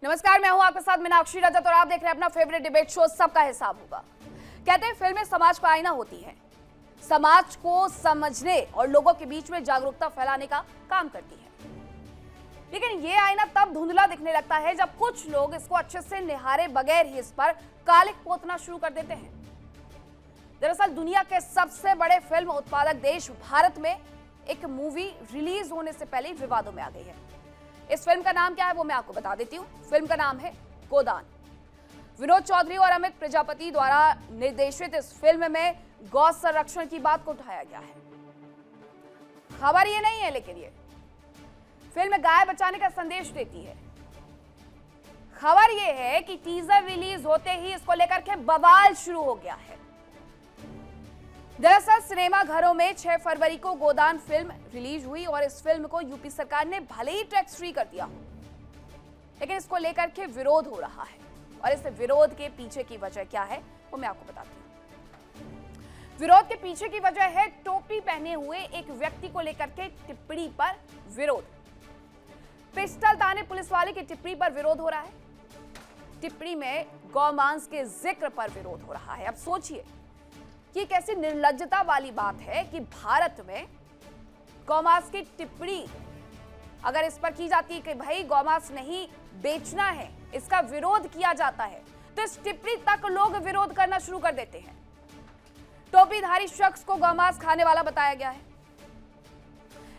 नमस्कार, मैं हूं आपके साथ मीनाक्षी रजत और आप देख रहे हैं अपना फेवरेट डिबेट शो सबका हिसाब होगा। कहते हैं फिल्में समाज का आईना होती हैं, समाज को समझने और लोगों के बीच में जागरूकता फैलाने का काम करती है। लेकिन ये आईना तब धुंधला दिखने लगता है जब कुछ लोग इसको अच्छे से निहारे बगैर ही इस पर कालिक पोतना शुरू कर देते हैं। दरअसल दुनिया के सबसे बड़े फिल्म उत्पादक देश भारत में एक मूवी रिलीज होने से पहले ही विवादों में आ गई है। इस फिल्म का नाम क्या है वो मैं आपको बता देती हूँ। फिल्म का नाम है गोदान। विनोद चौधरी और अमित प्रजापति द्वारा निर्देशित इस फिल्म में गौ संरक्षण की बात को उठाया गया है। खबर ये नहीं है, लेकिन ये फिल्म गाय बचाने का संदेश देती है। खबर ये है कि टीजर रिलीज होते ही इसको लेकर के बवाल शुरू हो गया है। दरअसल सिनेमा घरों में 6 फरवरी को गोदान फिल्म रिलीज हुई और इस फिल्म को यूपी सरकार ने भले ही टैक्स फ्री कर दिया, लेकिन इसको लेकर के विरोध हो रहा है। और इस विरोध के पीछे की वजह क्या है वो मैं आपको बताती हूं। विरोध के पीछे की वजह है टोपी पहने हुए एक व्यक्ति को लेकर के टिप्पणी पर विरोध। पिस्टल ताने पुलिस वाले की टिप्पणी पर विरोध हो रहा है। टिप्पणी में गौमांस के जिक्र पर विरोध हो रहा है। अब सोचिए कि कैसी निर्लज्जता वाली बात है कि भारत में गौमांस की टिप्पणी अगर इस पर की जाती है कि भाई गौमांस नहीं बेचना है, इसका विरोध किया जाता है, तो इस टिप्पणी तक लोग विरोध करना शुरू कर देते हैं। टोपीधारी शख्स को गौमांस खाने वाला बताया गया है।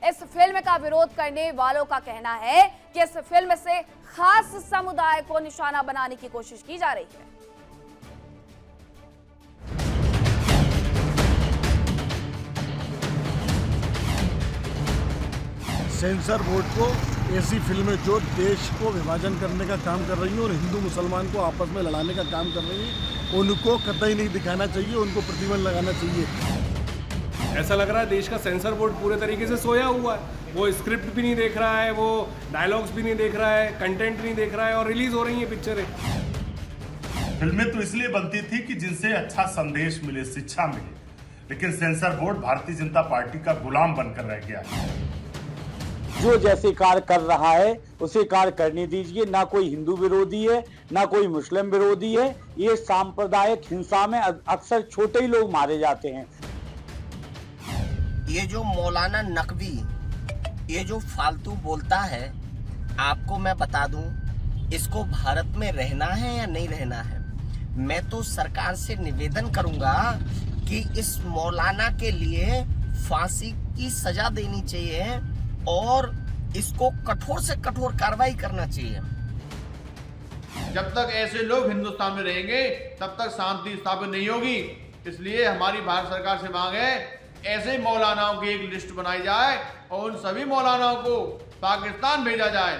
इस फिल्म का विरोध करने वालों का कहना है कि इस फिल्म से खास समुदाय को निशाना बनाने की कोशिश की जा रही है। सेंसर बोर्ड को ऐसी फिल्में जो देश को विभाजन करने का काम कर रही हैं और हिंदू मुसलमान को आपस में लड़ाने का काम कर रही हैं, उनको कतई नहीं दिखाना चाहिए, उनको प्रतिबंध लगाना चाहिए। ऐसा लग रहा है देश का सेंसर बोर्ड पूरे तरीके से सोया हुआ है। वो स्क्रिप्ट भी नहीं देख रहा है, वो डायलॉग्स भी नहीं देख रहा है, कंटेंट नहीं देख रहा है और रिलीज हो रही है पिक्चरें। फिल्में तो इसलिए बनती थी कि जिनसे अच्छा संदेश मिले, शिक्षा मिले, लेकिन sensor board Bharatiya Janata party का गुलाम बनकर रह गया है। जो जैसे कार्य कर रहा है उसे कार्य करने दीजिए। ना कोई हिंदू विरोधी है, ना कोई मुस्लिम विरोधी है। ये सांप्रदायिक हिंसा में अक्सर छोटे ही लोग मारे जाते हैं। ये जो मौलाना नकवी ये जो फालतू बोलता है, आपको मैं बता दूं, इसको भारत में रहना है या नहीं रहना है। मैं तो सरकार से निवेदन करूंगा कि इस मौलाना के लिए फांसी की सजा देनी चाहिए और इसको कठोर से कठोर कार्रवाई करना चाहिए। जब तक ऐसे लोग हिंदुस्तान में रहेंगे तब तक शांति स्थापित नहीं होगी। इसलिए हमारी भारत सरकार से मांग है, ऐसे मौलानाओं की एक लिस्ट बनाई जाए और उन सभी मौलानाओं को पाकिस्तान भेजा जाए।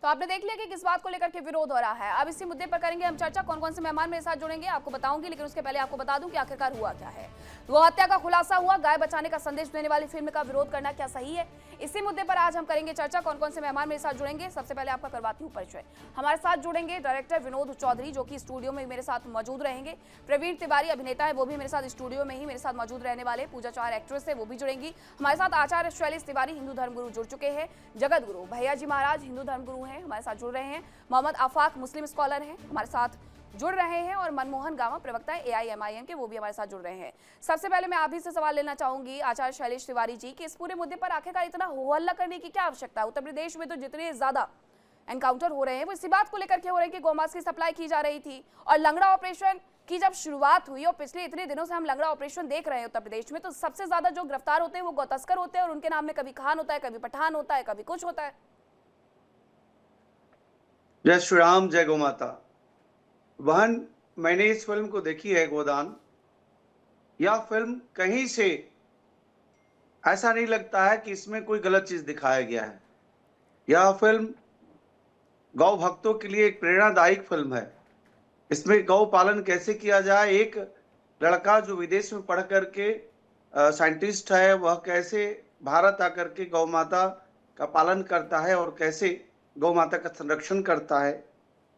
तो आपने देख लिया कि किस बात को लेकर के विरोध हो रहा है। अब इसी मुद्दे पर करेंगे हम चर्चा। कौन कौन से मेहमान मेरे साथ जुड़ेंगे आपको बताऊंगी, लेकिन उसके पहले आपको बता दूं कि आखिरकार हुआ क्या है। वो हत्या का खुलासा हुआ, गाय बचाने का संदेश देने वाली फिल्म का विरोध करना क्या सही है, इसी मुद्दे पर आज हम करेंगे चर्चा। कौन कौन से मेहमान मेरे साथ जुड़ेंगे, सबसे पहले आपका करवाती हूँ परिचय। हमारे साथ जुड़ेंगे डायरेक्टर विनोद चौधरी, जो कि स्टूडियो में मेरे साथ मौजूद रहेंगे। प्रवीण तिवारी अभिनेता है, वो भी मेरे साथ स्टूडियो में ही मेरे साथ मौजूद रहने वाले। पूजा चार एक्ट्रेस है, वो भी जुड़ेंगी हमारे साथ। आचार्य शैलेश तिवारी हिंदू धर्मगुरु जुड़ चुके हैं। जगत गुरु भैया जी महाराज हिंदू धर्मगुरु हैं, हमारे साथ जुड़ रहे हैं। मोहम्मद आफाक मुस्लिम स्कॉलर हैं, हमारे साथ जुड़ रहे हैं। और मनमोहन गामा प्रवक्ता है AIMIM के, वो भी हमारे साथ जुड़ रहे हैं। सबसे पहले मैं आप ही से सवाल लेना चाहूंगी आचार्य शैलेश तिवारी जी कि इस पूरे मुद्दे पर आखिरकार इतना हो हल्ला करने की क्या आवश्यकता है। उत्तर प्रदेश में तो जितने ज्यादा एनकाउंटर हो रहे हैं वो इसी बात को लेकर के हो रहे हैं कि गौमांस की सप्लाई की जा रही थी। और लंगड़ा ऑपरेशन की जब शुरुआत हुई और पिछले इतने दिनों से हम लंगड़ा ऑपरेशन देख रहे हैं उत्तर प्रदेश में, तो सबसे ज्यादा जो गिरफ्तार होते हैं वो गौतस्कर होते हैं और उनके नाम में कभी खान होता है, कभी पठान होता है, कभी कुछ होता है। जय श्री राम, जय गौ माता। बहन, मैंने इस फिल्म को देखी है गोदान। यह फिल्म कहीं से ऐसा नहीं लगता है कि इसमें कोई गलत चीज दिखाया गया है। यह फिल्म गौ भक्तों के लिए एक प्रेरणादायक फिल्म है। इसमें गौ पालन कैसे किया जाए, एक लड़का जो विदेश में पढ़ करके साइंटिस्ट है, वह कैसे भारत आकर के गौ माता का पालन करता है और कैसे गौ माता का संरक्षण करता है।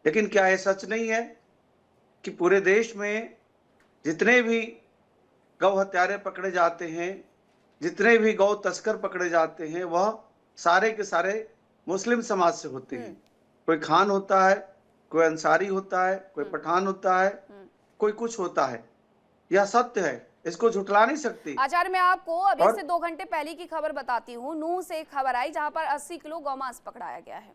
लेकिन क्या यह सच नहीं है कि पूरे देश में जितने भी गौ हत्यारे पकड़े जाते हैं, जितने भी गौ तस्कर पकड़े जाते हैं, वह सारे के सारे मुस्लिम समाज से होते हैं। कोई खान होता है, कोई अंसारी होता है, कोई पठान होता है, कोई कुछ होता है। यह सत्य है, इसको झुठला नहीं सकती। आचार्य, मैं आपको अभी से 2 घंटे पहले की खबर बताती हूँ। नूह से एक खबर आई जहां पर 80 किलो गौमांस पकड़ाया गया है।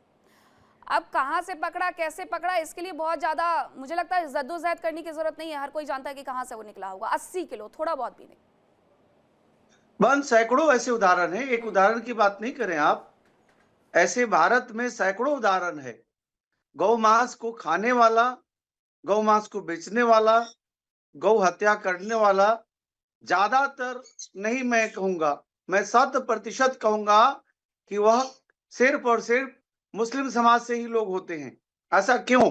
अब कहां से पकड़ा, कैसे पकड़ा, इसके लिए बहुत ज्यादा मुझे लगता है जद्दोजहद करने की जरूरत नहीं है। हर कोई जानता है कि कहां से वो निकला होगा। 80 किलो, थोड़ा बहुत भी नहीं। बन सैकड़ों ऐसे उदाहरण हैं, एक उदाहरण की बात नहीं करें आप। ऐसे भारत में सैकड़ों उदाहरण है। गौ मांस को खाने वाला, गौ मांस को बेचने वाला, गौ हत्या करने वाला, ज्यादातर नहीं मैं कहूंगा, मैं 100% कहूंगा कि वह सिर्फ और सिर्फ मुस्लिम समाज से ही लोग होते हैं। ऐसा क्यों?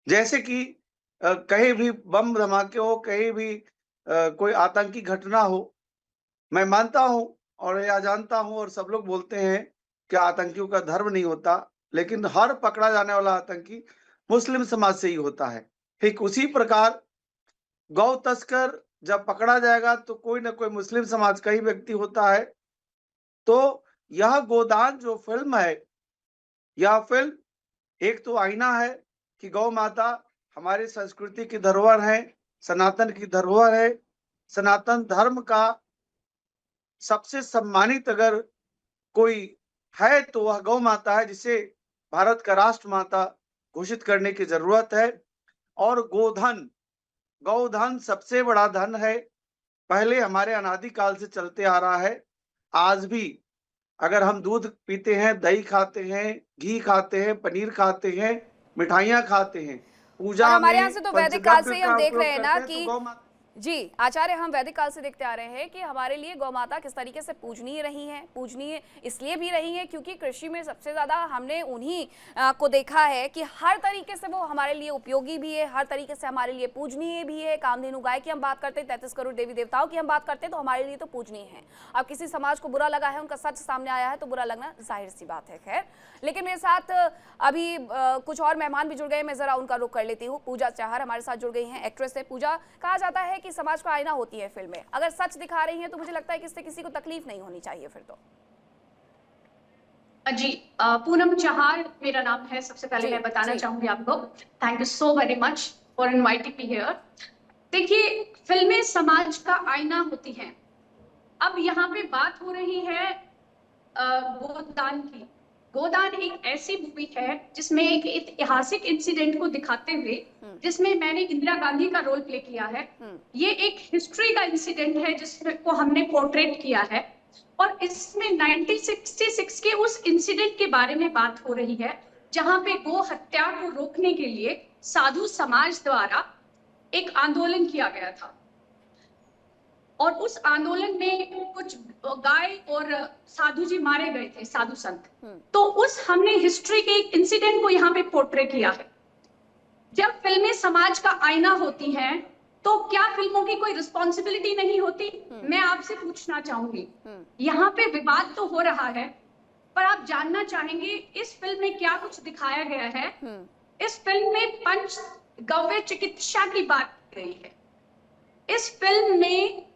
जैसे कि कहीं भी बम धमाके हो, कहीं भी कोई आतंकी घटना हो, मैं मानता हूं और या जानता हूं और सब लोग बोलते हैं कि आतंकियों का धर्म नहीं होता, लेकिन हर पकड़ा जाने वाला आतंकी मुस्लिम समाज से ही होता है। ठीक उसी प्रकार गौ तस्कर जब पकड़ा जाएगा तो कोई ना कोई मुस्लिम समाज का ही व्यक्ति होता है। तो यह गोदान जो फिल्म है, यह फिल्म एक तो आईना है कि गौ माता हमारी संस्कृति की धरोहर है, सनातन की धरोहर है। सनातन धर्म का सबसे सम्मानित अगर कोई है तो वह गौ माता है, जिसे भारत का राष्ट्र माता घोषित करने की जरूरत है। और गोधन, गौधन सबसे बड़ा धन है। पहले हमारे अनादिकाल से चलते आ रहा है। आज भी अगर हम दूध पीते हैं, दही खाते हैं, घी खाते हैं, पनीर खाते हैं, मिठाइयाँ खाते हैं, पूजा और हमारे में यहाँ से तो वैदिक काल से ही हम देख रहे हैं ना पंचद्रव्य का कि उपयोग करते हैं, तो जी आचार्य, हम वैदिक काल से देखते आ रहे हैं कि हमारे लिए गौ माता किस तरीके से पूजनीय रही हैं। पूजनीय इसलिए भी रही हैं क्योंकि कृषि में सबसे ज्यादा हमने उन्हीं को देखा है कि हर तरीके से वो हमारे लिए उपयोगी भी है, हर तरीके से हमारे लिए पूजनीय भी है। कामधेनु गाय की हम बात करते हैं, 33 करोड़ देवी देवताओं की हम बात करते हैं, तो हमारे लिए तो पूजनीय है। अब किसी समाज को बुरा लगा है, उनका सच सामने आया है, तो बुरा लगना जाहिर सी बात है। खैर, लेकिन मेरे साथ अभी कुछ और मेहमान भी जुड़ गए, मैं जरा उनका रुख कर लेती हूँ। पूजा चाहर हमारे साथ जुड़ गई हैं, एक्ट्रेस है। पूजा, कहा जाता है कि समाज का आईना होती है फिल्में। अगर सच दिखा रही हैं तो मुझे लगता है कि इससे किसी को तकलीफ नहीं होनी चाहिए फिर तो। जी, पूनम चाहर मेरा नाम है। सबसे पहले मैं बताना चाहूंगी आपको, thank you so very much for inviting me here. देखिए, फिल्में समाज का आईना होती हैं। अब यहाँ पे बात हो रही है गोदान की। गोदान एक ऐसी मूवी है जिसमें एक ऐतिहासिक इंसिडेंट को दिखाते हुए, जिसमें मैंने इंदिरा गांधी का रोल प्ले किया है। ये एक हिस्ट्री का इंसिडेंट है जिसको हमने पोर्ट्रेट किया है, और इसमें 1966 के उस इंसिडेंट के बारे में बात हो रही है जहां पे गो हत्या को रोकने के लिए साधु समाज द्वारा एक आंदोलन किया गया था। और उस आंदोलन में कुछ गाय और साधु जी मारे गए थे, साधु संत। तो हमने हिस्ट्री के एक इंसिडेंट को यहाँ पे पोर्ट्रे किया है। जब फिल्में समाज का आईना होती हैं, तो क्या फिल्मों की कोई रिस्पॉन्सिबिलिटी नहीं होती? मैं आपसे पूछना चाहूंगी। यहाँ पे विवाद तो हो रहा है, पर आप जानना चाहेंगे इस फिल्म में क्या कुछ दिखाया गया है। इस फिल्म में पंचगव्य चिकित्सा की बात की गई है। इस फिल्म में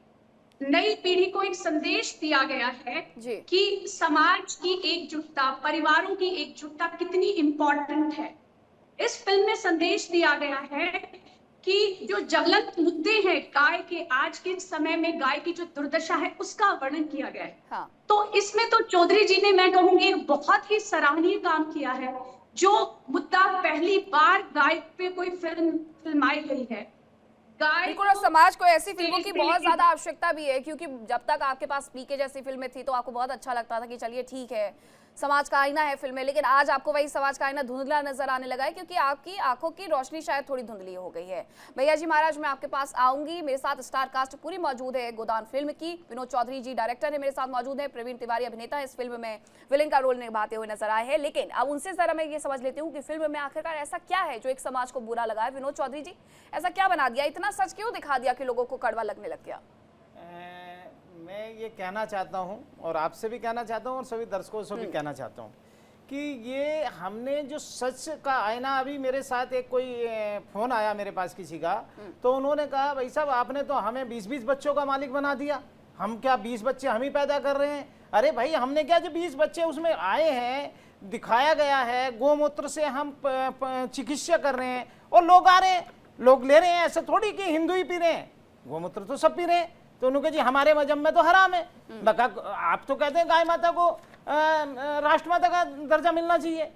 नई पीढ़ी को एक संदेश दिया गया है कि समाज की एकजुटता, परिवारों की एकजुटता कितनी इंपॉर्टेंट है। इस फिल्म में संदेश दिया गया है कि जो ज्वलंत मुद्दे हैं गाय के, आज के समय में गाय की जो दुर्दशा है उसका वर्णन किया गया है। हाँ। तो इसमें तो चौधरी जी ने, मैं कहूंगी, बहुत ही सराहनीय काम किया है। जो मुद्दा पहली बार गाय पे कोई फिल्माई गई है। बिल्कुल, और समाज को ऐसी फिल्मों की बहुत ज्यादा आवश्यकता भी है, क्योंकि जब तक आपके पास पीके जैसी फिल्में थी तो आपको बहुत अच्छा लगता था कि चलिए ठीक है, समाज का आईना है फिल्में। लेकिन आज आपको वही समाज का आईना धुंधला नजर आने लगा है, क्योंकि आपकी आंखों की रोशनी शायद थोड़ी धुंधली हो गई है। भैया जी महाराज, मैं आपके पास आऊंगी। मेरे साथ स्टार कास्ट पूरी मौजूद है गोदान फिल्म की। विनोद चौधरी जी डायरेक्टर है, मेरे साथ मौजूद है। प्रवीण तिवारी अभिनेता है, इस फिल्म में विलेन का रोल निभाते हुए नजर आए हैं। लेकिन अब उनसे जरा मैं ये समझ लेती हूँ कि फिल्म में आखिरकार ऐसा क्या है जो एक समाज को बुरा लगा है। विनोद चौधरी जी, ऐसा क्या बना दिया, इतना सच क्यों दिखा दिया कि लोगों को कड़वा लगने लग गया? मैं ये कहना चाहता हूँ, और आपसे भी कहना चाहता हूँ, और सभी दर्शकों से भी कहना चाहता हूँ कि ये हमने जो सच का आईना, अभी मेरे साथ एक कोई फोन आया मेरे पास किसी का, तो उन्होंने कहा भाई साहब आपने तो हमें 20-20 बच्चों का मालिक बना दिया, हम क्या 20 बच्चे हम ही पैदा कर रहे हैं? अरे भाई, हमने क्या, जो 20 बच्चे उसमें आए हैं, दिखाया गया है, गोमूत्र से हम चिकित्सा कर रहे हैं और लोग आ रहे हैं, लोग ले रहे हैं। ऐसा थोड़ी कि हिंदू ही पी रहे हैं, गोमूत्र तो सब पी रहे हैं। तो उन्होंने जी हमारे मजहब में तो हराम है। आप तो कहते हैं गाय माता को राष्ट्रमाता का दर्जा मिलना चाहिए।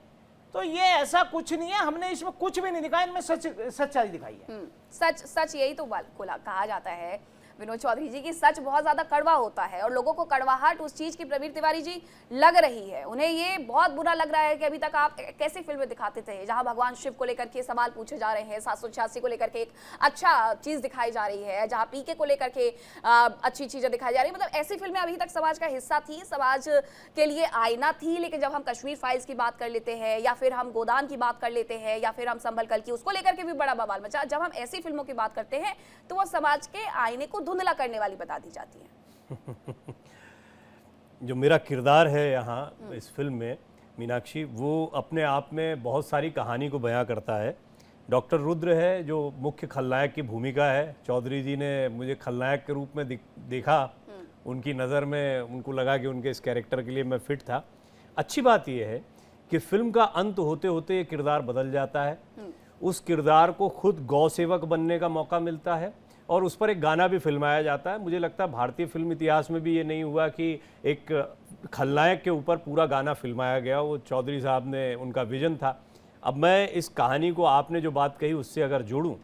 तो ये ऐसा कुछ नहीं है, हमने इसमें कुछ भी नहीं दिखाया, इनमें सच्चाई दिखाई है। सच यही तो कहा जाता है विनोद चौधरी जी की सच बहुत ज्यादा कड़वा होता है और लोगों को कड़वाहट उस चीज की प्रवीर तिवारी जी लग रही है। उन्हें ये बहुत बुरा लग रहा है कि अभी तक आप कैसी फिल्में दिखाते थे जहां भगवान शिव को लेकर के सवाल पूछे जा रहे हैं, 786 को लेकर के एक अच्छा चीज दिखाई जा रही है, जहां पीके को लेकर के अच्छी चीजें दिखाई जा रही है। मतलब ऐसी फिल्में अभी तक समाज का हिस्सा थी, समाज के लिए आईना थी। लेकिन जब हम कश्मीर फाइल्स की बात कर लेते हैं या फिर हम गोदान की बात कर लेते हैं या फिर हम संभल कल की, उसको लेकर के भी बड़ा बवाल मचा। जब हम ऐसी फिल्मों की बात करते हैं तो वो समाज के आईने को धुंधला करने वाली बता दी जाती है। जो मेरा किरदार है यहाँ इस फिल्म में मीनाक्षी, वो अपने आप में बहुत सारी कहानी को बयां करता है। डॉक्टर रुद्र है जो मुख्य खलनायक की भूमिका है। चौधरी जी ने मुझे खलनायक के रूप में देखा, उनकी नज़र में उनको लगा कि उनके इस कैरेक्टर के लिए मैं फिट था। अच्छी बात यह है कि फिल्म का अंत होते होते ये किरदार बदल जाता है। उस किरदार को खुद गौ सेवक बनने का मौका मिलता है और उस पर एक गाना भी फिल्माया जाता है। मुझे लगता है भारतीय फिल्म इतिहास में भी ये नहीं हुआ कि एक खलनायक के ऊपर पूरा गाना फिल्माया गया। वो चौधरी साहब ने, उनका विजन था। अब मैं इस कहानी को आपने जो बात कही उससे अगर जोड़ूं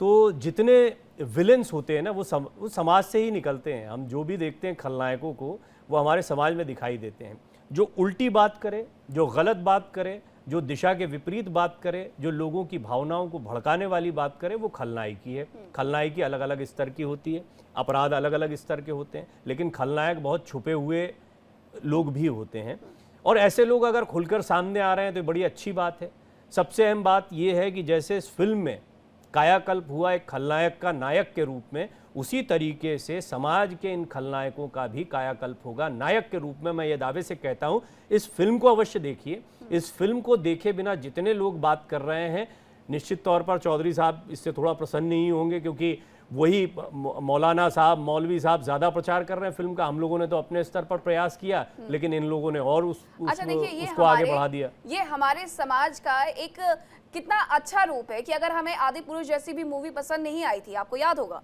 तो जितने विलेंस होते हैं ना वो समाज से ही निकलते हैं। हम जो भी देखते हैं खलनायकों को, वो हमारे समाज में दिखाई देते हैं। जो उल्टी बात करे, जो गलत बात करे, जो दिशा के विपरीत बात करे, जो लोगों की भावनाओं को भड़काने वाली बात करे, वो खलनायकी है। खलनायकी अलग अलग स्तर की होती है, अपराध अलग अलग स्तर के होते हैं, लेकिन खलनायक बहुत छुपे हुए लोग भी होते हैं। और ऐसे लोग अगर खुलकर सामने आ रहे हैं तो बड़ी अच्छी बात है। सबसे अहम बात यह है कि जैसे इस फिल्म में कायाकल्प हुआ एक खलनायक का नायक के रूप में, उसी तरीके से समाज के इन खलनायकों का भी कायाकल्प होगा नायक के रूप में। मैं ये दावे से कहता हूँ, इस फिल्म को अवश्य देखिए। इस फिल्म को देखे बिना जितने लोग बात कर रहे हैं, निश्चित तौर पर चौधरी साहब इससे थोड़ा प्रसन्न नहीं होंगे, क्योंकि वही मौलाना साहब, मौलवी साहब ज़्यादा प्रचार कर रहे हैं फिल्म का। हम लोगों ने तो अपने स्तर पर प्रयास किया, लेकिन इन लोगों ने और उसको आगे बढ़ा दिया। ये हमारे समाज का एक कितना अच्छा रूप है कि अगर हमें आदि पुरुष जैसी भी मूवी पसंद नहीं आई थी, आपको याद होगा,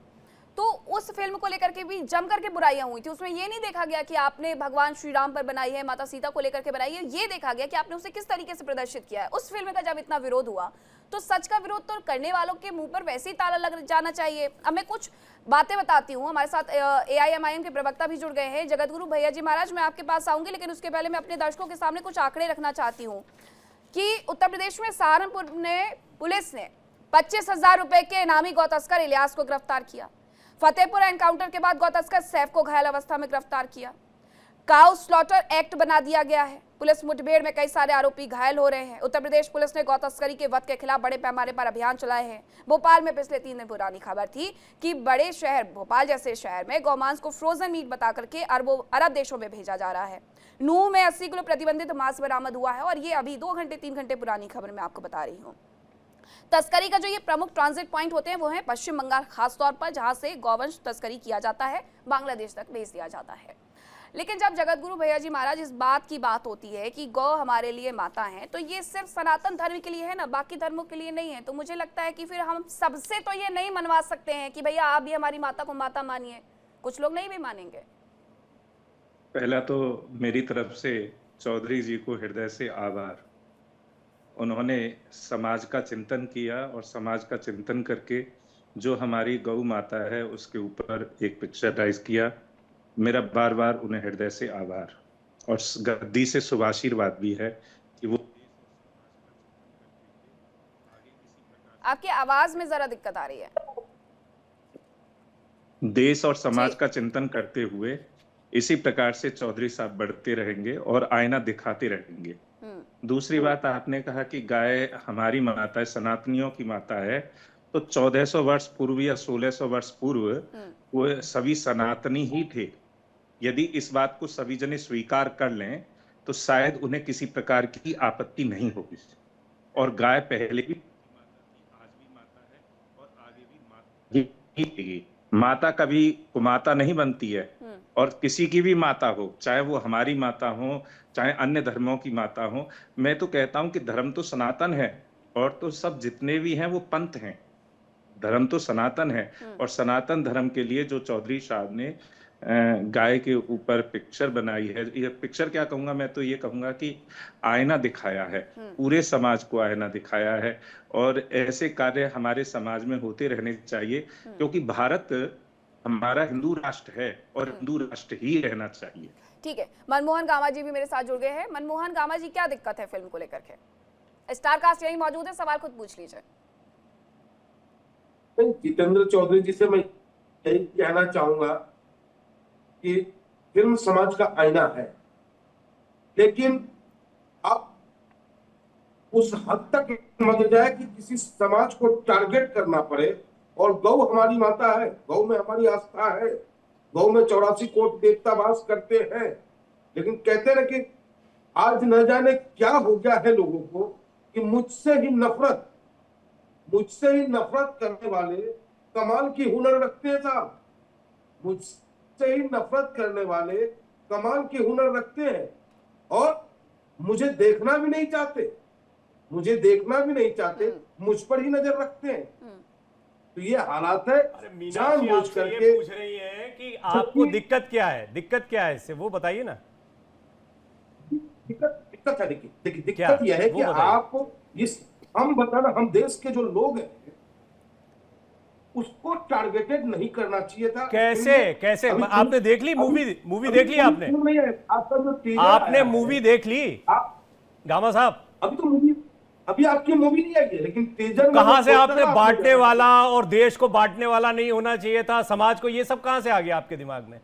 तो उस फिल्म को लेकर के भी जम करके बुराइयां हुई थी। उसमें ये नहीं देखा गया कि आपने भगवान श्री राम पर बनाई है, माता सीता को लेकर के बनाई है। ये देखा गया कि आपने उसे किस तरीके से प्रदर्शित किया है। उस फिल्म का जब इतना विरोध हुआ तो सच का विरोध तो करने वालों के मुंह पर वैसे ही ताला लग जाना चाहिए। अब मैं कुछ बातें बताती हूँ। हमारे साथ AIMIM के प्रवक्ता भी जुड़ गए हैं, जगतगुरु भैया जी महाराज। मैं आपके पास आऊंगी, लेकिन उसके पहले मैं अपने दर्शकों के सामने कुछ आंकड़े रखना चाहती हूँ कि उत्तर प्रदेश में सहारनपुर में पुलिस ने 25,000 रुपए के इनामी गौ तस्कर इलियास को गिरफ्तार किया। फतेहपुर एनकाउंटर के बाद गौ तस्कर सैफ को घायल अवस्था में गिरफ्तार किया। काउ स्लॉटर एक्ट बना दिया गया है। पुलिस मुठभेड़ में कई सारे आरोपी घायल हो रहे हैं। उत्तर प्रदेश पुलिस ने गौ तस्करी के वध के खिलाफ बड़े पैमाने पर अभियान चलाए हैं। भोपाल में पिछले 3 दिन पुरानी खबर थी कि बड़े शहर भोपाल जैसे शहर में गौमांस को फ्रोजन मीट बता करके अरब देशों में भेजा जा रहा है। नूह में 80 किलो प्रतिबंधित मांस बरामद हुआ है और ये अभी 2 घंटे 3 घंटे पुरानी खबर मैं आपको बता रही हूँ। तस्करी का जो ये प्रमुख ट्रांजिट पॉइंट होते हैं वो है पश्चिम बंगाल, खासतौर पर जहां से गौवंश तस्करी किया जाता है, बांग्लादेश तक भेज दिया जाता है। लेकिन जब जगतगुरु भैया जी महाराज इस बात की बात होती है कि गौ हमारे लिए माता है, तो ये सिर्फ सनातन धर्म के लिए है ना, बाकी धर्मों के लिए नहीं है। तो मुझे लगता है कि फिर हम सबसे तो ये नहीं मनवा सकते हैं कि भैया आप भी हमारी माता को माता मानिए। कुछ लोग नहीं भी मानेंगे। पहला तो मेरी तरफ से चौधरी जी को हृदय से आभार। उन्होंने समाज का चिंतन किया और समाज का चिंतन करके जो हमारी गौ माता है उसके ऊपर एक पिक्चराइज किया। मेरा बार बार उन्हें हृदय से आभार और गद्दी से शुभाशीर्वाद भी है कि वो आपकी आवाज में जरा दिक्कत आ रही है। देश और समाज का चिंतन करते हुए इसी प्रकार से चौधरी साहब बढ़ते रहेंगे और आईना दिखाते रहेंगे। दूसरी बात, आपने कहा कि गाय हमारी माता है, सनातनियों की माता है, तो 1400 वर्ष पूर्व या 1600 वर्ष पूर्व वो सभी सनातनी ही थे। यदि इस बात को सभी जने स्वीकार कर लें तो शायद उन्हें किसी प्रकार की आपत्ति नहीं होगी। और गाय पहले भी आज भी माता है और आगे भी माता ही रहेगी। माता कभी कुमाता नहीं बनती है और किसी की भी माता हो, चाहे वो हमारी माता हो, चाहे अन्य धर्मों की माता हो। मैं तो कहता हूं कि धर्म तो सनातन है, और तो सब जितने भी हैं वो पंथ हैं। धर्म तो सनातन है, और सनातन धर्म के लिए जो चौधरी साहब ने गाय के ऊपर पिक्चर बनाई है, ये पिक्चर क्या कहूंगा, मैं तो ये कहूंगा कि आईना दिखाया है, पूरे समाज को आईना दिखाया है। और ऐसे कार्य हमारे समाज में होते रहने चाहिए, क्योंकि भारत हमारा हिंदू राष्ट्र है और हिंदू राष्ट्र ही रहना चाहिए। ठीक है, मनमोहन गामा जी भी मेरे साथ जुड़ गए हैं। मनमोहन गामा जी, क्या दिक्कत है फिल्म को लेकर के? स्टार कास्ट यही मौजूद है, सवाल खुद पूछ लीजिए। जितेंद्र चौधरी जी से मैं यही कहना चाहूंगा कि फिल्म समाज का आईना है, लेकिन अब उस हद तक मत जाए कि किसी समाज को टारगेट करना पड़े। और गौ हमारी माता है, गौ में हमारी आस्था है, गौ में 84 कोट देवता वास करते हैं, लेकिन कहते हैं कि आज न जाने क्या हो गया है लोगों को कि मुझसे ही नफरत करने वाले कमाल की हुनर रखते हैं साहब। मुझसे ही नफरत करने वाले कमाल की हुनर रखते हैं, और मुझे देखना भी नहीं चाहते, मुझ पर ही नजर रखते हैं। तो ये हालात है। जानबूझ करके पूछ रही हैं कि आपको दिक्कत क्या है इससे, वो बताइए ना। दिक्कत है, देखिए दिक्कत यह है कि आप हम देश के जो लोग हैं उसको टारगेटेड नहीं करना चाहिए था। कैसे आपने देख ली मूवी देख ली आपने मूवी देख ली गामा साहब? अभी आपकी मूवी नहीं आई है, लेकिन तेजर कहां से आपने बांटने वाला और देश को बांटने वाला नहीं होना चाहिए था, समाज को, ये सब कहां से आ गया आपके दिमाग में?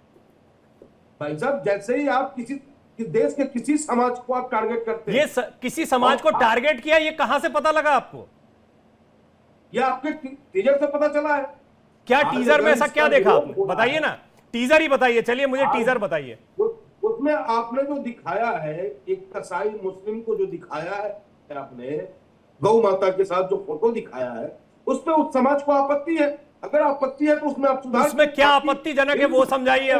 भाई साहब, जैसे ही आप किसी देश के किसी समाज को आप टारगेट करते हैं, किसी समाज को टारगेट किया, ये कहां से पता लगा आपको? ये आपके टीजर से पता चला है। क्या टीजर में ऐसा क्या देखा आपने? बताइए ना, टीजर ही बताइए। चलिए मुझे टीजर बताइए। उसमें आपने जो दिखाया है, एक कसाई मुस्लिम को जो दिखाया है आपने, गौ माता के साथ जो फोटो दिखाया है, उस पे उस समाज को आपत्ति है। अगर आपत्ति है तो उसमें आप सुधार। उसमें क्या आपत्तिजनक है वो समझाइए।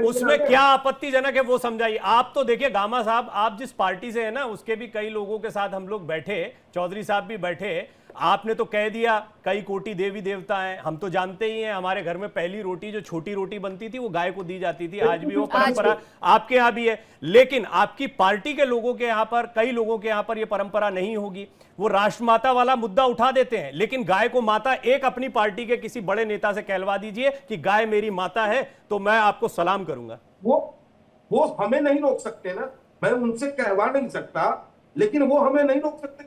उसमें क्या आपत्तिजनक है वो समझाइए। आप तो देखिए गामा साहब, आप जिस पार्टी से है ना, उसके भी कई लोगों के साथ हम लोग बैठे, चौधरी साहब भी बैठे। आपने तो कह दिया कई कोटि देवी देवता हैं, हम तो जानते ही हैं। हमारे घर में पहली रोटी जो छोटी रोटी बनती थी वो गाय को दी जाती थी, आज भी वो परंपरा आपके यहाँ भी है। लेकिन आपकी पार्टी के लोगों के यहाँ पर, कई लोगों के यहाँ पर ये परंपरा नहीं होगी। वो राष्ट्रमाता वाला मुद्दा उठा देते हैं, लेकिन गाय को माता, एक अपनी पार्टी के किसी बड़े नेता से कहलवा दीजिए कि गाय मेरी माता है तो मैं आपको सलाम करूंगा। वो हमें नहीं रोक सकते ना, मैं उनसे कहवा नहीं सकता, लेकिन वो हमें नहीं रोक सकते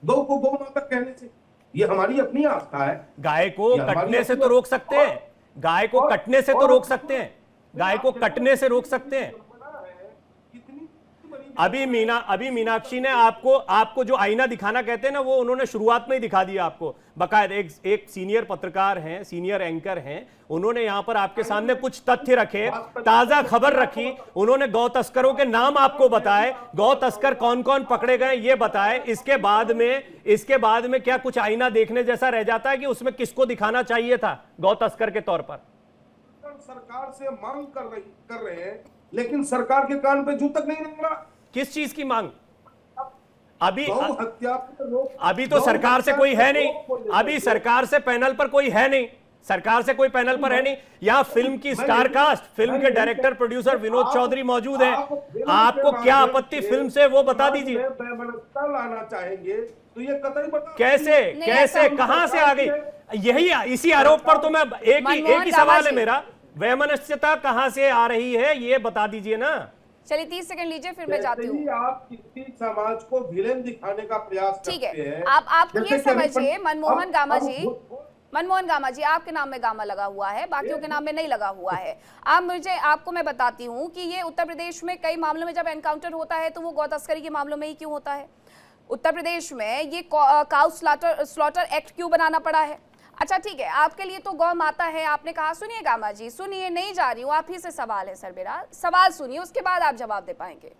गौ को गौ माता कहने से। ये हमारी अपनी आस्था है। गाय को कटने से तो रोक सकते हैं, गाय को कटने से तो रोक सकते हैं, गाय को कटने से रोक सकते हैं। अभी मीनाक्षी ने आपको जो आईना दिखाना कहते हैं ना, वो उन्होंने शुरुआत में ही दिखा दिया आपको। बकायदा एक सीनियर पत्रकार हैं, सीनियर एंकर हैं, उन्होंने यहां पर आपके सामने कुछ तथ्य रखे, ताजा खबर रखी। उन्होंने गौ तस्करों के नाम आपको बताए, गौ तस्कर कौन कौन पकड़े गए ये बताए। इसके बाद में क्या कुछ आईना देखने जैसा रह जाता है कि उसमें किसको दिखाना चाहिए था गौ तस्कर के तौर पर? सरकार से मांग कर रहे हैं, लेकिन सरकार के कान पे जू तक नहीं लग रहा। किस चीज की मांग? अभी तो सरकार से कोई है नहीं, अभी सरकार से पैनल पर कोई है नहीं, सरकार से कोई पैनल पर है नहीं। यहाँ फिल्म की स्टार कास्ट, फिल्म के डायरेक्टर प्रोड्यूसर विनोद चौधरी मौजूद है। आपको क्या आपत्ति फिल्म से वो बता दीजिए। लाना चाहेंगे तो ये कतई बता। कैसे कहां से आ गई? यही इसी आरोप पर तो मैं एक ही सवाल है मेरा, वैमनस्यता कहां से आ रही है ये बता दीजिए ना। चलिए 30 सेकंड लीजिए, फिर मैं जाती हूँ। आप किसी समाज को विलेन दिखाने का प्रयास करते हैं। ठीक है, आप ये समझिए मनमोहन गामा जी, आपके नाम में गामा लगा हुआ है, बाकियों के नाम में नहीं लगा हुआ है। आपको मैं बताती हूँ कि ये उत्तर प्रदेश में कई मामलों में जब एनकाउंटर होता है तो वो गौ तस्करी के मामलों में ही क्यों होता है? उत्तर प्रदेश में ये काउ स्लॉटर एक्ट क्यों बनाना पड़ा है? अच्छा ठीक है, आपके लिए तो गौ माता है, आपने कहा। सुनिए गामा जी, सुनिए, नहीं जा रही हूँ, आप ही से सवाल है सर मेरा, सवाल सुनिए, उसके बाद आप जवाब दे पाएंगे।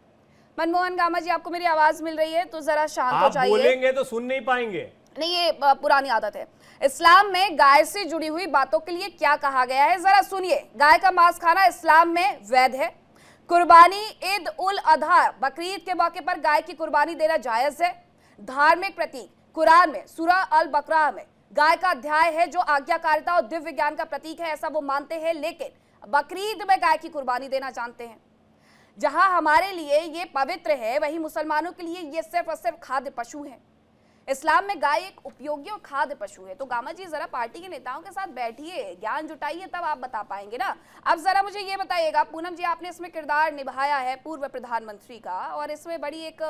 मनमोहन गामा जी, आपको मेरी आवाज मिल रही है तो जरा शांत हो जाइए। बोलेंगे तो सुन नहीं पाएंगे। नहीं, ये पुरानी आदत है। इस्लाम में गाय से जुड़ी हुई बातों के लिए क्या कहा गया है, जरा सुनिए। गाय का मांस खाना इस्लाम में वैध है। कुर्बानी ईद उल अजहा बकरीद के मौके पर गाय की कुर्बानी देना जायज है। धार्मिक प्रतीक कुरान में सूरह अल बकरा में गाय का अध्याय है जो आज्ञाकारिता और दिव्य ज्ञान का प्रतीक है, ऐसा वो मानते हैं। लेकिन बकरीद में गाय की कुर्बानी देना जानते हैं। जहां हमारे लिए ये पवित्र है, वहीं मुसलमानों के लिए ये सिर्फ और सिर्फ खाद्य पशु है। इस्लाम में गाय एक उपयोगी और खाद्य पशु है। तो गामा जी जरा पार्टी के नेताओं के साथ बैठिए, ज्ञान जुटाइए, तब आप बता पाएंगे ना। अब जरा मुझे ये बताइएगा पूनम जी, आपने इसमें किरदार निभाया है पूर्व प्रधानमंत्री का, और इसमें बड़ी एक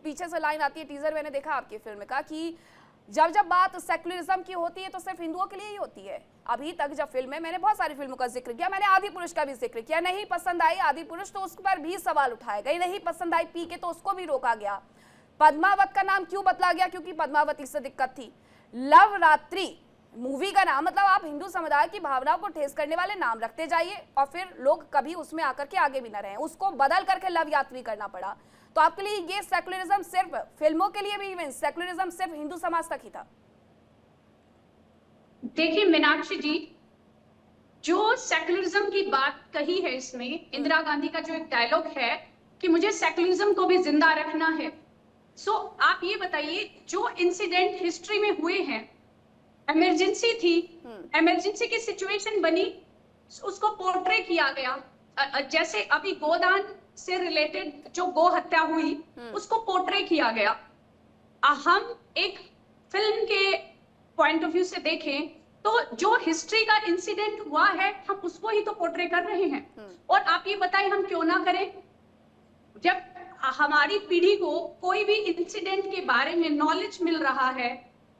पीछे से लाइन आती है, टीजर मैंने देखा आपकी फिल्म का, कि जब जब बात सेक्युलरिज्म की होती है तो सिर्फ हिंदुओं के लिए ही होती है। अभी तक जब फिल्में, मैंने बहुत सारी फिल्मों का जिक्र किया, मैंने आदि पुरुष का भी जिक्र किया, नहीं पसंद आई आदि पुरुष तो उस पर भी सवाल उठाए गए, नहीं पसंद आई पीके तो उसको भी रोका गया। पद्मावत का नाम क्यों बदला गया, क्योंकि पद्मावती से दिक्कत थी। लव रात्रि मूवी का नाम, मतलब आप हिंदू समुदाय की भावनाओं को ठेस करने वाले नाम रखते जाइए और फिर लोग कभी उसमें आकर के आगे भी ना रहे, उसको बदल करके लव यात्री करना पड़ा। तो आपके लिए ये सेक्युलरिज्म सिर्फ फिल्मों के लिए भी, इवन सेक्युलरिज्म सिर्फ हिंदू समाज तक ही था? देखिए मीनाक्षी जी, जो सेक्युलरिज्म की बात कही है इसमें, इंदिरा गांधी का जो एक डायलॉग है कि मुझे सेक्युलरिज्म को भी जिंदा रखना है। सो आप ये बताइए, जो इंसिडेंट हिस्ट्री में हुए हैं, इमरजेंसी थी, इमरजेंसी की सिचुएशन बनी, उसको पोर्ट्रे किया गया। जैसे अभी गोदान से रिलेटेड जो गो हत्या हुई, उसको पोर्ट्रे किया गया। हम एक फिल्म के पॉइंट ऑफ व्यू से देखें तो जो हिस्ट्री का इंसिडेंट हुआ है, हम उसको ही तो पोर्ट्रे कर रहे हैं। और आप ये बताएं हम क्यों ना करें? जब हमारी पीढ़ी को कोई भी इंसिडेंट के बारे में नॉलेज मिल रहा है,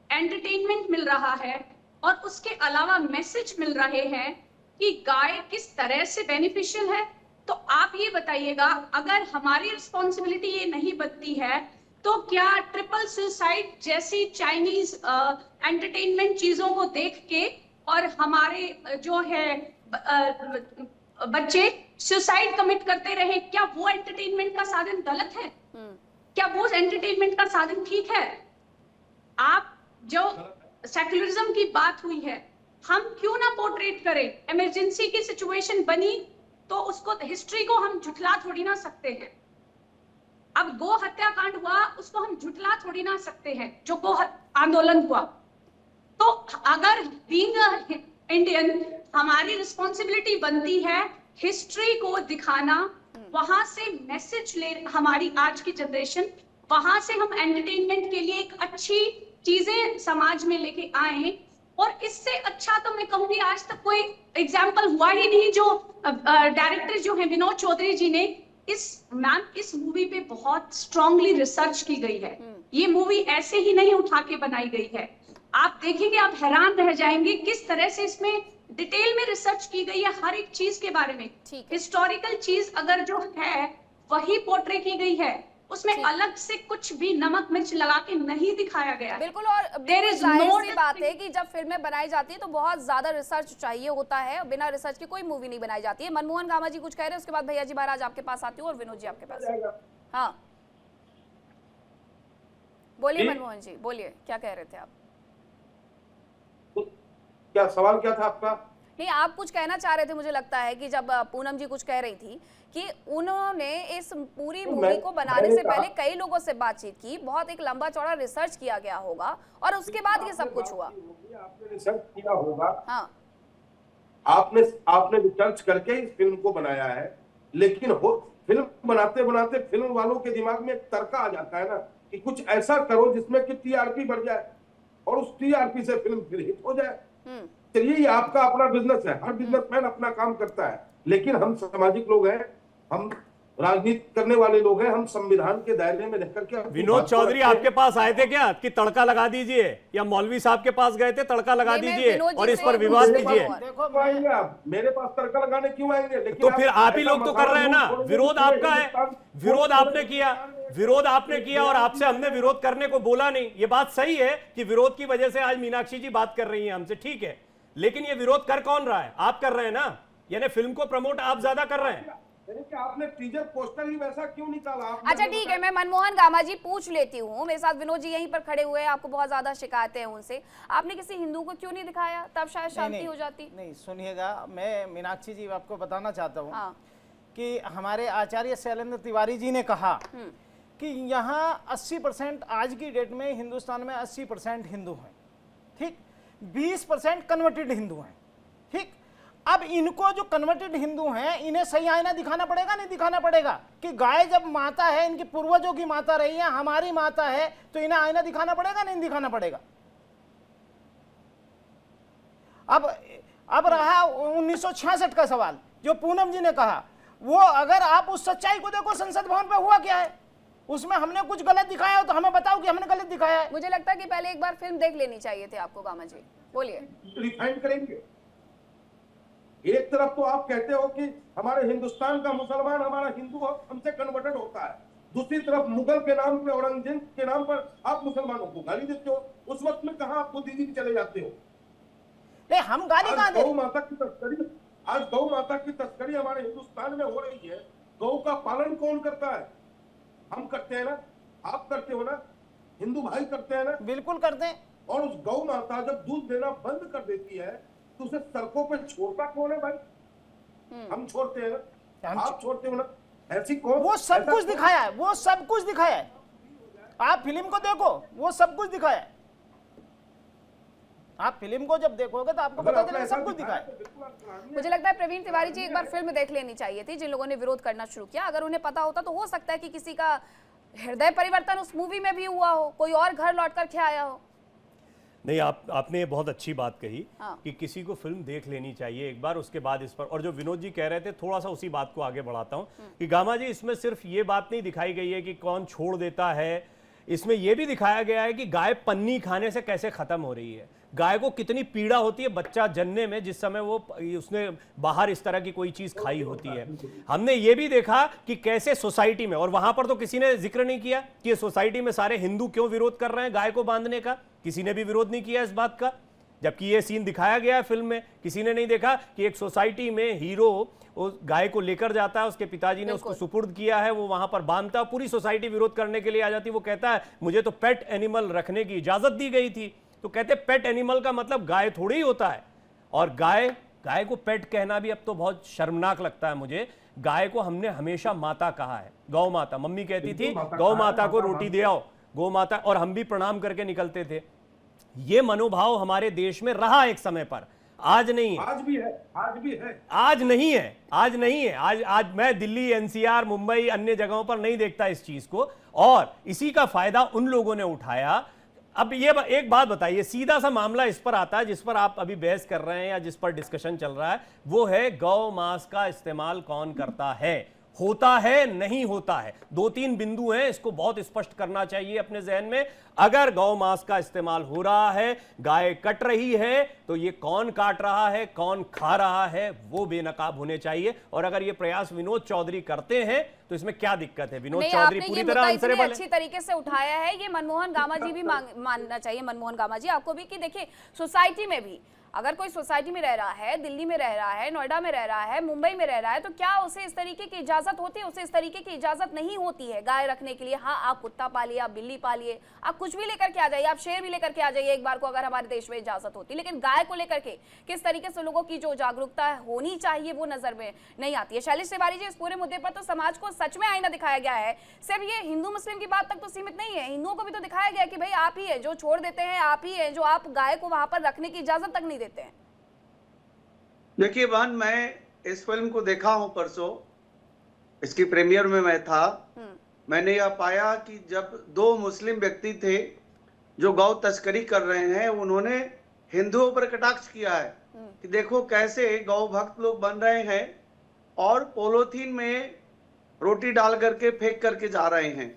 एंटरटेनमेंट मिल रहा है, और उसके अलावा मैसेज मिल रहे हैं कि गाय किस तरह से बेनिफिशियल है, तो आप ये बताइएगा, अगर हमारी रिस्पॉन्सिबिलिटी ये नहीं बनती है तो क्या ट्रिपल सुसाइड जैसी चाइनीज एंटरटेनमेंट चीजों को देख के और हमारे जो है बच्चे सुसाइड कमिट करते रहे, क्या वो एंटरटेनमेंट का साधन गलत है? क्या वो एंटरटेनमेंट का साधन ठीक है? आप जो सेक्युलरिज्म की बात हुई है, हम क्यों ना पोर्ट्रेट करें? इमरजेंसी की सिचुएशन बनी तो उसको, हिस्ट्री को हम झुठला थोड़ी ना सकते हैं। अब गो हत्याकांड हुआ, उसको हम झुठला थोड़ी ना सकते हैं, जो गो आंदोलन हुआ। तो अगर बीइंग इंडियन हमारी रिस्पॉन्सिबिलिटी बनती है हिस्ट्री को दिखाना, वहां से मैसेज ले, हमारी आज की जनरेशन, वहां से हम एंटरटेनमेंट के लिए एक अच्छी चीजें समाज में लेके आए। और इससे अच्छा तो मैं कहूंगी आज तक कोई एग्जाम्पल हुआ ही नहीं। जो डायरेक्टर जो है विनोद चौधरी जी ने, इस मूवी पे बहुत स्ट्रांगली रिसर्च की गई है। ये मूवी ऐसे ही नहीं उठा के बनाई गई है। आप देखेंगे, आप हैरान रह जाएंगे किस तरह से इसमें डिटेल में रिसर्च की गई है, हर एक चीज के बारे में। हिस्टोरिकल चीज अगर जो है वही पोर्ट्रे की गई है, उसमें अलग से कुछ भी नमक मिर्च लगा के नहीं दिखाया गया। बिल्कुल, और जाहिर सी बात है कि जब फिल्में बनाई जाती है तो बहुत ज्यादा रिसर्च चाहिए होता है, बिना रिसर्च के कोई मूवी नहीं बनाई जाती है। मनमोहन गामा जी कुछ कह रहे हैं, उसके बाद भैया जी महाराज आपके पास आती हूँ और विनोद जी आपके पास। हाँ बोलिए मनमोहन जी, बोलिए, क्या कह रहे थे आप? क्या सवाल क्या था आपका? नहीं, आप कुछ कहना चाह रहे थे, मुझे लगता है कि जब पूनम जी कुछ कह रही थी कि उन्होंने इस पूरी मूवी को बनाने से पहले कई लोगों से बातचीत की, बहुत एक लंबा चौड़ा रिसर्च किया गया होगा और उसके बाद ये सब कुछ हुआ। आपने रिसर्च किया होगा। हाँ, आपने रिसर्च करके इस फिल्म को बनाया है, लेकिन फिल्म बनाते बनाते फिल्म वालों के दिमाग में एक तर्क आ जाता है ना कि कुछ ऐसा करो जिसमें कि टीआरपी बढ़ जाए और उस टीआरपी से फिल्म फिर हिट हो जाए। चलिए, ये आपका अपना बिजनेस है, हर बिजनेसमैन अपना काम करता है, लेकिन हम सामाजिक लोग हैं, हम राजनीति करने वाले लोग हैं, हम संविधान के दायरे में रहकर के। विनोद चौधरी आपके पास आए थे क्या कि तड़का लगा दीजिए, या मौलवी साहब के पास गए थे तड़का लगा दीजिए और इस पर विवाद कीजिए? आएंगे आप, मेरे पास तड़का लगाने क्यों आएंगे? लेकिन तो फिर आप ही लोग तो कर रहे हैं ना, विरोध आपका है, विरोध आपने किया और आपसे हमने विरोध करने को बोला नहीं। ये बात सही है कि विरोध की वजह से आज मीनाक्षी जी बात कर रही हैं हमसे, ठीक है, लेकिन ये विरोध कर कौन रहा है? आप कर रहे हैं ना, यानी फिल्म को प्रमोट आप ज्यादा कर रहे हैं। यानी कि आपने टीजर पोस्टर ही वैसा क्यों निकाला? अच्छा ठीक है, मैं मनमोहन गामा जी पूछ लेती हूँ। मेरे साथ विनोद जी यहीं पर खड़े हुए हैं, आपको बहुत ज्यादा शिकायतें हैं उनसे। आपने किसी हिंदू को क्यों नहीं दिखाया? तब शायद शांति हो जाती। नहीं सुनिएगा, मैं मीनाक्षी जी आपको बताना चाहता हूँ हाँ। कि हमारे आचार्य शैलेंद्र तिवारी जी ने कहा कि यहाँ 80% आज की डेट में हिंदुस्तान में 80% हिंदू हैं, ठीक, 20% कन्वर्टेड हिंदू हैं, ठीक। अब इनको जो कन्वर्टेड हिंदू हैं इन्हें सही आईना दिखाना पड़ेगा, नहीं दिखाना पड़ेगा कि गाय जब माता है, इनकी पूर्वजों की माता रही है, हमारी माता है, तो इन्हें आईना दिखाना पड़ेगा, नहीं दिखाना पड़ेगा? अब रहा 1966 का सवाल जो पूनम जी ने कहा, वो अगर आप उस सच्चाई को देखो, संसद भवन पे हुआ क्या है, उसमें हमने कुछ गलत दिखाया हो तो हमें बताओ कि हमने गलत दिखाया है। मुझे लगता है कि पहले एक बार फिल्म देख लेनी चाहिए थी आपको। गामा जी बोलिए। रिफाइंड करेंगे। एक तरफ तो आप कहते हो कि हमारे हिंदुस्तान का मुसलमान हमारा हिंदू हमसे कन्वर्टेड होता है, दूसरी तरफ मुगल के नाम पे, औरंगजेब के नाम पर आप मुसलमानों को गाली देते हो। उस वक्त में कहा आप बुद्धिजीवी चले जाते हो? हम गाली कहां दे? गौ माता की तस्करी, आज गौ माता की तस्करी हमारे हिंदुस्तान में हो रही है। गौ का पालन कौन करता है? हम करते हैं ना, आप करते हो ना, हिंदू भाई करते हैं ना? बिल्कुल करते हैं। और उस गौ माता जब दूध देना बंद कर देती है तो उसे सड़कों पे छोड़ता कौन है भाई? हम छोड़ते हैं ना, आप छोड़ते हो ना, ऐसी कौन? वो सब कुछ दिखाया है, वो सब कुछ दिखाया है। आप फिल्म को देखो, वो सब कुछ दिखाया है। आप फिल्म को जब देखोगे तो आपको पता चलेगा सब कुछ दिखाया है। मुझे लगता है प्रवीण तिवारी जी एक बार फिल्म देख लेनी चाहिए थी, जिन लोगों ने विरोध करना शुरू किया। अगर उन्हें पता होता तो हो सकता है कि किसी का हृदय परिवर्तन उस मूवी में भी हुआ हो, कोई और घर लौट कर के आया हो। नहीं, आपने बहुत अच्छी बात कही हाँ। कि किसी को फिल्म देख लेनी चाहिए एक बार, उसके बाद इस पर। और जो विनोद जी कह रहे थे, थोड़ा सा उसी बात को आगे बढ़ाता हूं कि गामा जी, इसमें सिर्फ ये बात नहीं दिखाई गई है कि कौन छोड़ देता है, इसमें यह भी दिखाया गया है कि गाय पन्नी खाने से कैसे खत्म हो रही है। गाय को कितनी पीड़ा होती है बच्चा जनने में, जिस समय वो उसने बाहर इस तरह की कोई चीज खाई होती है। हमने ये भी देखा कि कैसे सोसाइटी में, और वहां पर तो किसी ने जिक्र नहीं किया कि ये सोसाइटी में सारे हिंदू क्यों विरोध कर रहे हैं गाय को बांधने का, किसी ने भी विरोध नहीं किया इस बात का। जबकि ये सीन दिखाया गया है फिल्म में, किसी ने नहीं देखा कि एक सोसाइटी में हीरो उस गाय को लेकर जाता है, उसके पिताजी ने उसको सुपुर्द किया है, वो वहां पर बांधता है, पूरी सोसाइटी विरोध करने के लिए आ जाती है। वो कहता है मुझे तो पेट एनिमल रखने की इजाजत दी गई थी। तो कहते पेट एनिमल का मतलब गाय थोड़ी ही होता है। और गाय को पेट कहना भी अब तो बहुत शर्मनाक लगता है मुझे। गाय को हमने हमेशा माता कहा है, गौ माता। मम्मी कहती थी गौ माता को रोटी दे आओ, गौ माता, और हम भी प्रणाम करके निकलते थे। ये मनोभाव हमारे देश में रहा एक समय पर, आज नहीं है। आज भी है, आज भी है, आज नहीं है, आज नहीं है। आज मैं दिल्ली, एनसीआर, मुंबई, अन्य जगहों पर नहीं देखता इस चीज को, और इसी का फायदा उन लोगों ने उठाया। अब ये एक बात बताइए, सीधा सा मामला इस पर आता है जिस पर आप अभी बहस कर रहे हैं या जिस पर डिस्कशन चल रहा है, वो है गौ मांस का इस्तेमाल कौन करता है, होता है नहीं होता है। 2-3 बिंदु हैं, इसको बहुत स्पष्ट करना चाहिए अपने जहन में। अगर गौ मांस का इस्तेमाल हो रहा है, गाय कट रही है, तो ये कौन काट रहा है, कौन खा रहा है, वो बेनकाब होने चाहिए। और अगर ये प्रयास विनोद चौधरी करते हैं तो इसमें क्या दिक्कत है? विनोद चौधरी पूरी तरह आंसरेबल है। अच्छी तरीके से उठाया है ये मनमोहन गामा जी भी मानना चाहिए, मनमोहन गामा जी आपको भी, कि देखिए सोसाइटी में भी अगर कोई सोसाइटी में रह रहा है, दिल्ली में रह रहा है, नोएडा में रह रहा है, मुंबई में रह रहा है, तो क्या उसे इस तरीके की इजाजत होती है? उसे इस तरीके की इजाजत नहीं होती है गाय रखने के लिए। हाँ, आप कुत्ता पालिए, आप बिल्ली पालिए, आप कुछ भी लेकर के आ जाइए, आप शेर भी लेकर के आ जाइए एक बार को, अगर हमारे देश में इजाजत होती। लेकिन गाय को लेकर के किस तरीके से लोगों की जो जागरूकता होनी चाहिए वो नजर में नहीं आती है। शैलेश तिवारी जी, इस पूरे मुद्दे पर तो समाज को सच में आईना दिखाया गया है। सिर्फ ये हिंदू मुस्लिम की बात तक तो सीमित नहीं है, हिंदुओं को भी तो दिखाया गया कि भाई आप ही है जो छोड़ देते हैं, आप ही है जो आप गाय को वहां पर रखने की इजाजत तक नहीं देते हैं। देखिए बहन, मैं इस फिल्म को देखा हूं परसों, इसकी प्रीमियर में मैं था। मैंने यह पाया कि जब 2 मुस्लिम व्यक्ति थे जो गौ तस्करी कर रहे हैं, उन्होंने हिंदुओं पर कटाक्ष किया है कि देखो कैसे गौ भक्त लोग बन रहे हैं और पॉलीथीन में रोटी डाल करके फेंक करके जा रहे हैं।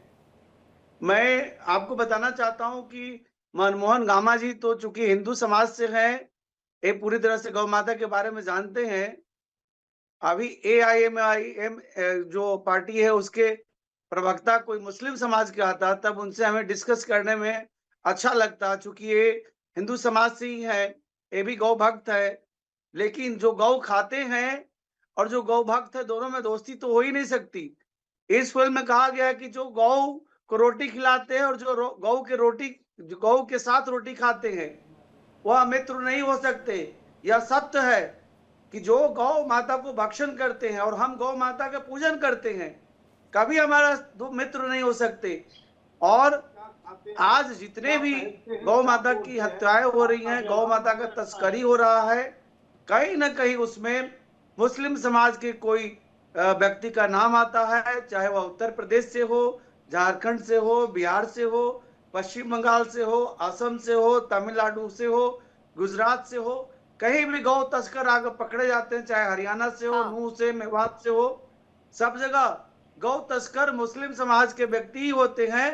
मैं आपको बताना चाहता हूं कि मनमोहन गामा जी तो चूंकि हिंदू समाज से हैं, ये पूरी तरह से गौ माता के बारे में जानते हैं। अभी AIMIM जो पार्टी है उसके प्रवक्ता कोई मुस्लिम समाज के आता, तब उनसे हमें डिस्कस करने में अच्छा लगता, चूंकि ये हिंदू समाज से ही है, ये भी गौ भक्त है। लेकिन जो गौ खाते हैं और जो गौ भक्त है दोनों में दोस्ती तो हो ही नहीं सकती। इस फिल्म में कहा गया है कि जो गौ को रोटी खिलाते हैं और जो गौ के साथ रोटी खाते हैं वह मित्र नहीं हो सकते। यह सत्य है कि जो गौ माता को भक्षण करते हैं और हम गौ माता का पूजन करते हैं कभी हमारा मित्र नहीं हो सकते। और आज जितने भी गौ माता की हत्याएं हो रही हैं, गौ माता का तस्करी हो रहा है, कहीं ना कहीं उसमें मुस्लिम समाज के कोई व्यक्ति का नाम आता है, चाहे वह उत्तर प्रदेश से हो, झारखंड से हो, बिहार से हो, पश्चिम बंगाल से हो, असम से हो, तमिलनाडु से हो, गुजरात से हो, कहीं भी गौ तस्कर आकर पकड़े जाते हैं, चाहे हरियाणा से हो, नूह से, मेवात से हो, सब जगह गौ तस्कर मुस्लिम समाज के व्यक्ति ही होते हैं,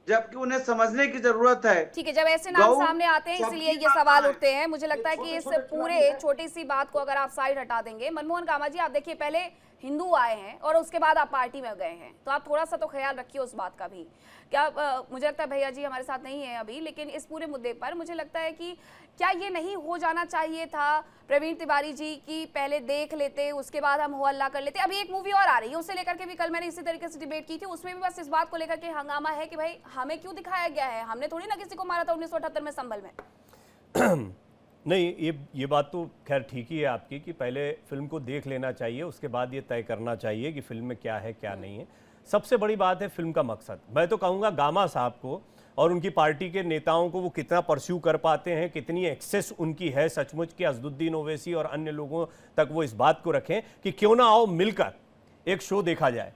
जबकि उन्हें समझने की जरूरत है। ठीक है, जब ऐसे नाम सामने आते हैं इसलिए ये सवाल उठते हैं। मुझे लगता है कि इस पूरे छोटी सी बात को अगर आप साइड हटा देंगे, मनमोहन कामा जी, आप देखिए पहले हिंदू आए हैं और उसके बाद आप पार्टी में गए हैं, तो आप थोड़ा सा तो ख्याल रखिए उस बात का भी। क्या मुझे लगता है भैया जी हमारे साथ नहीं है अभी, लेकिन इस पूरे मुद्दे पर मुझे लगता है कि क्या ये नहीं हो जाना चाहिए था प्रवीण तिवारी जी की पहले देख लेते, उसके बाद हम हो हल्ला कर लेते। अभी एक मूवी और आ रही है, उसे लेकर के भी कल मैंने इसी तरीके से डिबेट की थी, उसमें भी बस इस बात को लेकर के हंगामा है कि भाई हमें क्यों दिखाया गया है, हमने थोड़ी ना किसी को मारा था 1978 में संभल में। नहीं, ये बात तो खैर ठीक ही है आपकी कि पहले फिल्म को देख लेना चाहिए, उसके बाद ये तय करना चाहिए कि फिल्म में क्या है क्या नहीं है। सबसे बड़ी बात है फिल्म का मकसद। मैं तो कहूँगा गामा साहब को और उनकी पार्टी के नेताओं को वो कितना परस्यू कर पाते हैं, कितनी एक्सेस उनकी है सचमुच कि असदुद्दीन ओवैसी और अन्य लोगों तक वो इस बात को रखें कि क्यों ना आओ मिलकर एक शो देखा जाए।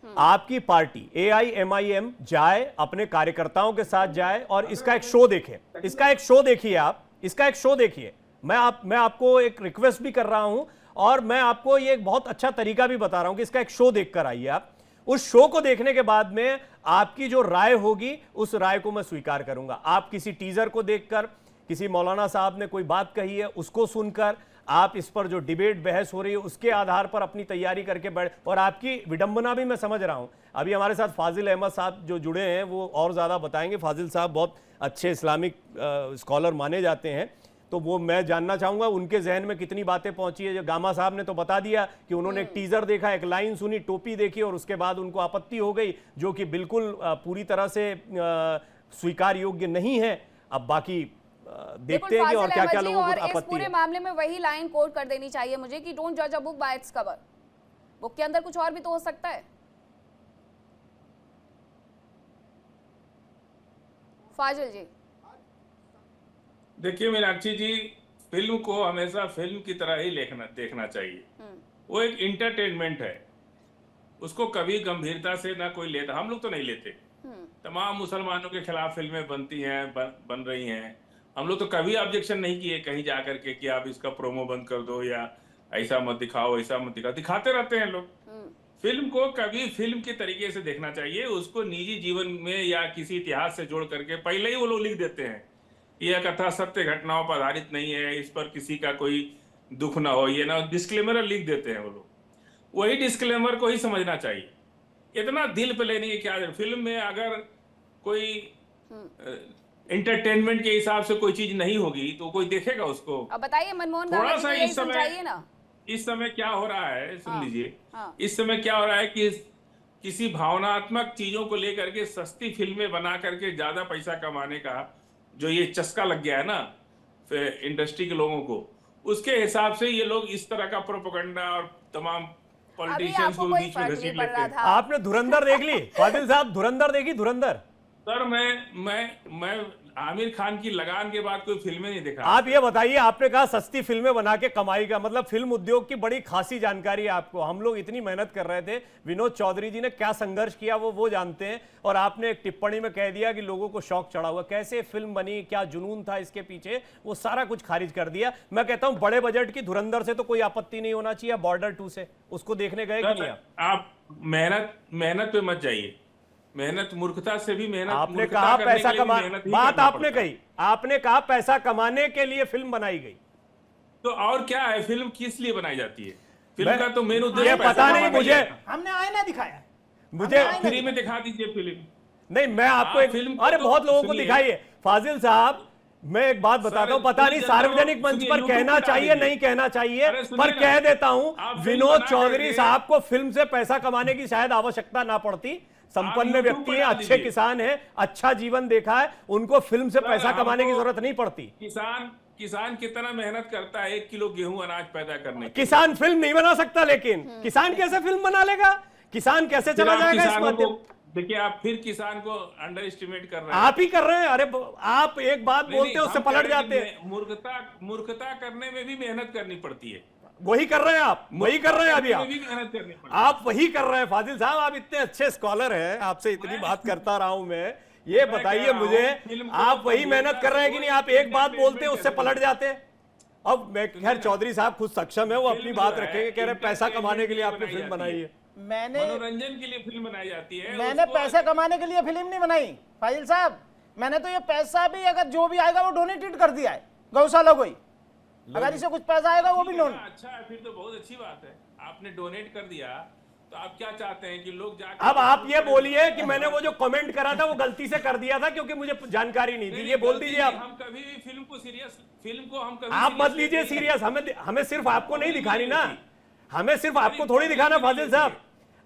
आपकी पार्टी AIMIM जाए, अपने कार्यकर्ताओं के साथ जाए और इसका एक शो देखे, इसका एक शो देखिए, आप इसका एक शो देखिए। मैं आपको एक रिक्वेस्ट भी कर रहा हूं और मैं आपको ये एक बहुत अच्छा तरीका भी बता रहा हूं कि इसका एक शो देखकर आइए। आप उस शो को देखने के बाद में आपकी जो राय होगी उस राय को मैं स्वीकार करूंगा। आप किसी टीजर को देखकर, किसी मौलाना साहब ने कोई बात कही है उसको सुनकर, आप इस पर जो डिबेट बहस हो रही है उसके आधार पर अपनी तैयारी करके बैठ। और आपकी विडंबना भी मैं समझ रहा हूं। अभी हमारे साथ फाजिल अहमद साहब जो जुड़े हैं वो और ज़्यादा बताएंगे। फाजिल साहब बहुत अच्छे इस्लामिक स्कॉलर माने जाते हैं, तो वो मैं जानना चाहूँगा उनके जहन में कितनी बातें पहुंची है। जो गामा साहब ने तो बता दिया कि उन्होंने एक टीज़र देखा, एक लाइन सुनी, टोपी देखी और उसके बाद उनको आपत्ति हो गई, जो कि बिल्कुल पूरी तरह से स्वीकार योग्य नहीं है। अब बाकी देखते हैं कि और क्या क्या लोगों को आपत्ति है। इस पूरे मामले में वही लाइन कोट कर देनी चाहिए मुझे कि डोंट जज a book by its cover. Book के अंदर कुछ और भी तो हो सकता है। फाजिल जी, देखिए मीनाक्षी जी, फिल्म को हमेशा फिल्म की तरह ही देखना चाहिए। वो एक इंटरटेनमेंट है, उसको कभी गंभीरता से ना कोई लेता, हम लोग तो नहीं लेते। तमाम मुसलमानों के खिलाफ फिल्में बनती हैं, बन रही हैं। हम लोग तो कभी ऑब्जेक्शन नहीं किए कहीं जा करके कि आप इसका प्रोमो बंद कर दो या ऐसा मत दिखाओ, ऐसा मत दिखाओ। दिखाते रहते हैं लोग। फिल्म को कभी फिल्म के तरीके से देखना चाहिए, उसको निजी जीवन में या किसी इतिहास से जोड़ करके पहले ही वो लोग लिख देते हैं यह कथा सत्य घटनाओं पर आधारित नहीं है, इस पर किसी का कोई दुख ना हो, ये ना डिस्क्लेमर लिख देते हैं वो लोग। वही डिस्क्लेमर को ही समझना चाहिए, इतना दिल पे लेने की क्या है। फिल्म में अगर कोई एंटरटेनमेंट के हिसाब से कोई चीज नहीं होगी तो कोई देखेगा उसको। अब बताइए मनमोहन, थोड़ा सा इस समय क्या हो रहा है, सुन लीजिए। इस समय क्या हो रहा है कि किसी भावनात्मक चीजों को लेकर के सस्ती फिल्में बना करके ज्यादा पैसा कमाने का जो ये चस्का लग गया है ना इंडस्ट्री के लोगों को, उसके हिसाब से ये लोग इस तरह का प्रोपेगेंडा और तमाम पॉलिटिशियंस को बीच में घसीट लेते हैं। आपने धुरंधर देख ली फाजिल साहब? धुरंधर देखी? धुरंधर सर, मैं आमिर खान की लगान के बाद कोई फिल्में नहीं देखा। आप ये बताइए, आपने कहा सस्ती फिल्में बना के कमाई का मतलब फिल्म उद्योग की बड़ी खासी जानकारी है आपको। हम लोग इतनी मेहनत कर रहे थे, विनोद चौधरी जी ने क्या संघर्ष किया वो जानते हैं, और आपने एक टिप्पणी में कह दिया कि लोगों को शौक चढ़ा हुआ। कैसे फिल्म बनी, क्या जुनून था इसके पीछे, वो सारा कुछ खारिज कर दिया। मैं कहता हूं बड़े बजट की धुरंधर से तो कोई आपत्ति नहीं होना चाहिए, बॉर्डर 2 से उसको देखने गए कि नहीं? आप मेहनत पे मत जाइए, मेहनत मूर्खता से भी मेहनत। आपने कहा पैसा कमा, बात आपने कही, आपने कहा पैसा कमाने के लिए फिल्म बनाई गई, तो और क्या है? फिल्म किस लिए बनाई जाती है? फिल्म का तो मेन उद्देश्य पता नहीं मुझे। हमने आईना दिखाया, मुझे फ्री में दिखा दीजिए फिल्म। नहीं, मैं आपको फिल्म, अरे बहुत लोगों को दिखाइए। फाजिल साहब, मैं एक बात बताता हूं, पता नहीं सार्वजनिक मंच पर कहना चाहिए नहीं कहना चाहिए, पर कह देता हूं, विनोद चौधरी साहब को फिल्म से पैसा कमाने की शायद आवश्यकता ना पड़ती। संपन्न व्यक्ति है, अच्छे किसान है, अच्छा जीवन देखा है, उनको फिल्म से पैसा कमाने की जरूरत नहीं पड़ती। किसान कितना मेहनत करता है 1 किलो गेहूं अनाज पैदा करने के। किसान फिल्म नहीं बना सकता, लेकिन किसान कैसे फिल्म बना लेगा? किसान कैसे चला जाएगा इस माध्यम? देखिए, आप फिर किसान को अंडर एस्टिमेट कर रहे हैं। आप ही कर रहे हैं। अरे आप एक बात बोलते हैं, उससे पलट जाते हैं। मूर्खता करने में भी मेहनत करनी पड़ती है। वही कर रहे हैं आप, वही कर रहे हैं अभी आप वही कर रहे हैं। फाजिल साहब, आप इतने अच्छे स्कॉलर हैं, आपसे इतनी बात करता रहा हूं मैं। ये बताइए मुझे, आप वही मेहनत कर रहे हैं कि नहीं? आप एक बात बोलते हैं, उससे पलट जाते हैं। अब मैं खैर, चौधरी साहब खुद सक्षम है, वो अपनी बात रखेंगे, कह रहे पैसा कमाने के लिए आपने फिल्म बनाई है। मैंने मनोरंजन के लिए फिल्म बनाई जाती है। मैंने पैसे कमाने के लिए फिल्म नहीं बनाई फाजिल साहब। मैंने तो ये पैसा भी, अगर जो भी आएगा वो डोनेटेड कर दिया है गौशाला को ही। अगर इसे कुछ पैसा आएगा वो भी लोन। अच्छा है, फिर तो बहुत अच्छी बात है। आपने डोनेट कर दिया, तो आप क्या चाहते हैं कि लोग जाकर? अब आप ये बोलिए कि मैंने वो जो कमेंट करा था वो गलती से कर दिया था क्योंकि मुझे जानकारी नहीं थी। ये बोल दीजिए आप। हम कभी भी फिल्म को हम कभी आप मत लीजिए सीरियस। हमें सिर्फ आपको नहीं दिखानी ना, हमें सिर्फ आपको थोड़ी दिखाना। फाजिल साहब,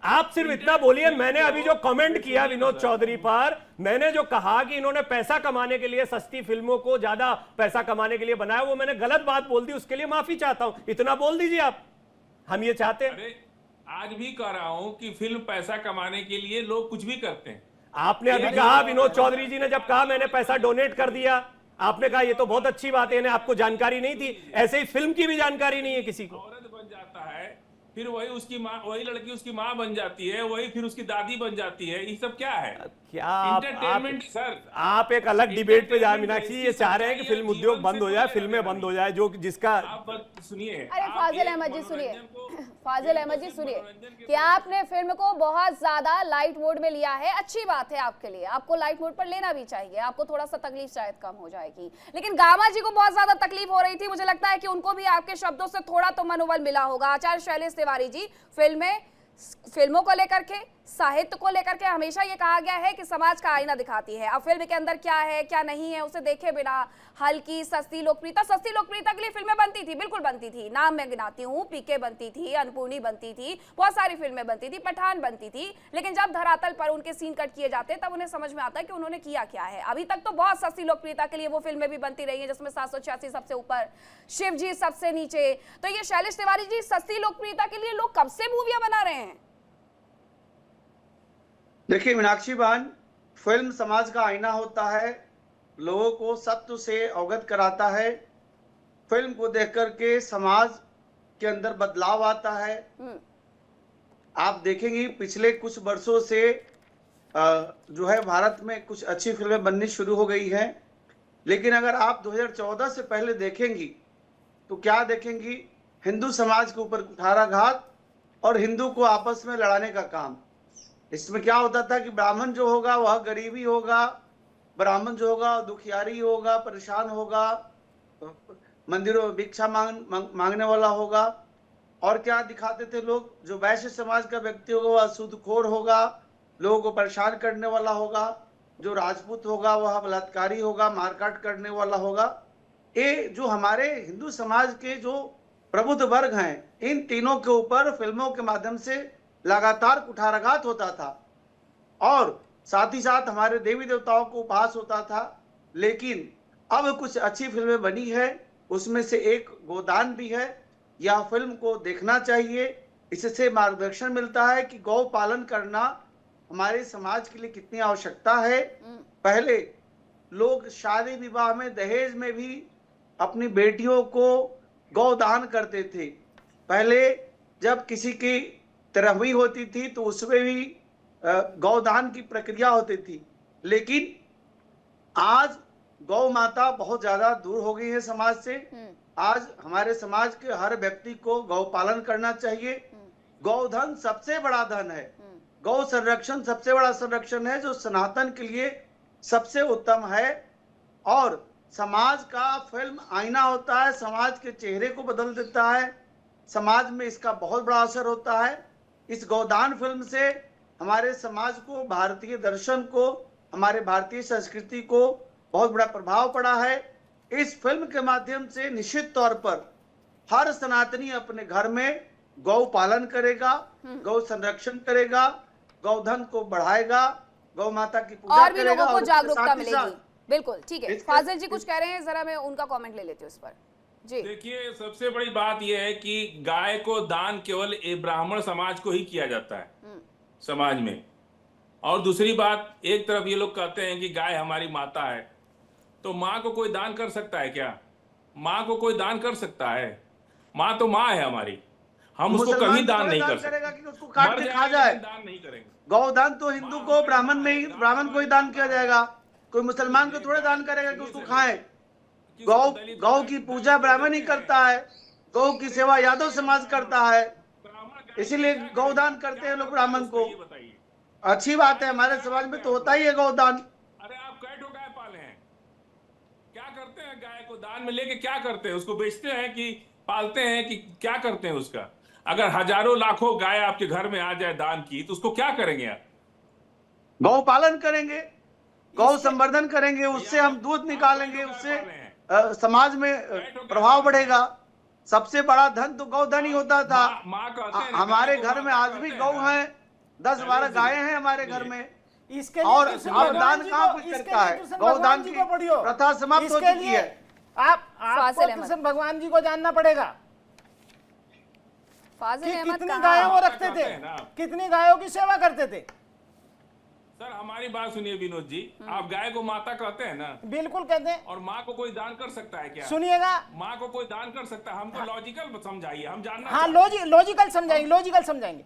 आप सिर्फ इतना बोलिए, मैंने अभी जो कमेंट किया विनोद चौधरी पर, मैंने जो कहा कि इन्होंने पैसा कमाने के लिए, सस्ती फिल्मों को ज्यादा पैसा कमाने के लिए बनाया, वो मैंने गलत बात बोल दी, उसके लिए माफी चाहता हूं। इतना बोल दीजिए आप, हम ये चाहते हैं। आज भी कह रहा हूं कि फिल्म पैसा कमाने के लिए लोग कुछ भी करते हैं। आपने अभी कहा, विनोद चौधरी जी ने जब कहा मैंने पैसा डोनेट कर दिया, आपने कहा ये तो बहुत अच्छी बात है, आपको जानकारी नहीं थी। ऐसे ही फिल्म की भी जानकारी नहीं है किसी को। औरत बन जाता है, फिर वही उसकी माँ, वही लड़की उसकी माँ बन जाती है, वही फिर उसकी दादी बन जाती है। ये सब क्या है? क्या इंटरटेनमेंट सर। आप एक अलग डिबेट पे जा मीनाक्षी। ये चाह रहे हैं कि फिल्म उद्योग बंद हो जाए, फिल्में बंद हो जाए, जो जिसका। आप सुनिए। अरे फाजिल अहमद जी सुनिए, फाजिल अहमद जी सुनिए कि आपने फिल्म को बहुत ज्यादा लाइट मोड में लिया है। अच्छी बात है आपके लिए, आपको लाइट मोड पर लेना भी चाहिए, आपको थोड़ा सा तकलीफ शायद कम हो जाएगी। लेकिन गामा जी को बहुत ज्यादा तकलीफ हो रही थी। मुझे लगता है कि उनको भी आपके शब्दों से थोड़ा तो मनोबल मिला होगा। आचार्य शैलेश तिवारी जी, फिल्मों को लेकर के, साहित्य को लेकर के हमेशा ये कहा गया है कि समाज का आईना दिखाती है। अब फिल्म के अंदर क्या है क्या नहीं है उसे देखे बिना हल्की सस्ती लोकप्रियता के लिए फिल्में बनती थी, बिल्कुल बनती थी। नाम मैं गिनाती हूँ, पीके बनती थी, अन्नपूर्णी बनती थी, बहुत सारी फिल्में बनती थी, पठान बनती थी। लेकिन जब धरातल पर उनके सीन कट किए जाते तब उन्हें समझ में आता है कि उन्होंने किया क्या है। अभी तक तो बहुत सस्ती लोकप्रियता के लिए वो फिल्में भी बनती रही है, जिसमें 786 सबसे ऊपर, शिव जी सबसे नीचे। तो ये शैलेश तिवारी जी, सस्ती लोकप्रियता के लिए लोग कब से मूवियां बना रहे हैं? देखिए मीनाक्षी बहन, फिल्म समाज का आईना होता है, लोगों को सत्य से अवगत कराता है। फिल्म को देख करके समाज के अंदर बदलाव आता है। आप देखेंगे पिछले कुछ वर्षों से जो है भारत में कुछ अच्छी फिल्में बननी शुरू हो गई हैं। लेकिन अगर आप 2014 से पहले देखेंगी तो क्या देखेंगी? हिंदू समाज के ऊपर कुठाराघात और हिंदू को आपस में लड़ाने का काम। इसमें क्या होता था कि ब्राह्मण जो होगा वह गरीबी होगा, ब्राह्मण जो होगा दुखियारी होगा, परेशान होगा, मंदिरों में भिक्षा मांगने वाला होगा। और क्या दिखाते थे लोग? जो वैश्य समाज का व्यक्ति होगा वह सूदखोर होगा, लोगों को परेशान करने वाला होगा। जो राजपूत होगा वह बलात्कारी होगा, मारकाट करने वाला होगा। ये जो हमारे हिंदू समाज के जो प्रबुद्ध वर्ग हैं, इन तीनों के ऊपर फिल्मों के माध्यम से लगातार कुठाराघात होता था और साथ ही साथ हमारे देवी देवताओं को उपहास होता था। लेकिन अब कुछ अच्छी फिल्में बनी है, उसमें से एक गोदान भी है। यह फिल्म को देखना चाहिए, इससे मार्गदर्शन मिलता है कि गौ पालन करना हमारे समाज के लिए कितनी आवश्यकता है। पहले लोग शादी विवाह में दहेज में भी अपनी बेटियों को गौदान करते थे। पहले जब किसी की तरहवी होती थी तो उसमें भी गौदान की प्रक्रिया होती थी। लेकिन आज गौ माता बहुत ज्यादा दूर हो गई है समाज से। आज हमारे समाज के हर व्यक्ति को गौ पालन करना चाहिए। गौधन सबसे बड़ा धन है, गौ संरक्षण सबसे बड़ा संरक्षण है, जो सनातन के लिए सबसे उत्तम है। और समाज का फिल्म आईना होता है, समाज के चेहरे को बदल देता है, समाज में इसका बहुत बड़ा असर होता है। इस गौदान फिल्म से हमारे समाज को, भारतीय दर्शन को, हमारे भारतीय संस्कृति को बहुत बड़ा प्रभाव पड़ा है। इस फिल्म के माध्यम से निश्चित तौर पर हर सनातनी अपने घर में गौ पालन करेगा, गौ संरक्षण करेगा, गौधन को बढ़ाएगा, गौ माता की पूजा और भी करेगा, लोगों को और जागरूकता साथ ही साथ मिलेगी। बिल्कुल ठीक है, फाजिल जी कुछ कह रहे हैं, जरा मैं उनका कमेंट ले लेती हूँ इस पर। जी देखिए, सबसे बड़ी बात यह है कि गाय को दान केवल ब्राह्मण समाज को ही किया जाता है समाज में। और दूसरी बात, एक तरफ ये लोग कहते हैं कि गाय हमारी माता है, तो माँ को कोई दान कर सकता है क्या? माँ को कोई दान कर सकता है? माँ तो माँ है हमारी, हम उसको कभी दान नहीं कर सकते। कि उसको काट के खा जाए। दान नहीं करेंगे। गौदान तो हिंदू को ब्राह्मण को ही दान किया जाएगा, कोई मुसलमान को थोड़े दान करेगा कि उसको खाए। गौ की पूजा ब्राह्मण ही करता है, गौ की सेवा यादव समाज करता है, इसीलिए गौदान करते हैं लोग ब्राह्मण को। अच्छी बात है, हमारे समाज में तो होता ही है गौदान। अरे आप कै ठो गाय पाले हैं, क्या करते हैं? गाय को दान में लेके क्या करते हैं? उसको बेचते हैं कि पालते हैं कि क्या करते हैं उसका? अगर हजारों लाखों गाय आपके घर में आ जाए दान की, तो उसको क्या करेंगे आप? गौ पालन करेंगे, गौ संवर्धन करेंगे, उससे हम दूध निकालेंगे, उससे समाज में प्रभाव बढ़ेगा। सबसे बड़ा धन तो गौधन ही होता था। हमारे घर में आज भी गौ है, 10-12 गायें हैं हमारे घर में। इसके और दान कहाँ कुछ करता है? गौदान की प्रथा समाप्त हो चुकी है। आपको कृष्ण भगवान जी को जानना पड़ेगा कि कितनी गायों वो रखते थे, कितनी गायों की सेवा करते थे। सर हमारी बात सुनिए विनोद जी, आप गाय को माता कहते हैं ना? बिल्कुल कहते हैं। और माँ को कोई दान कर सकता है क्या? सुनिएगा, माँ को कोई दान कर सकता है? हमको लॉजिकल समझाइए, हम जानना। हाँ, लॉजिकल समझाएंगे।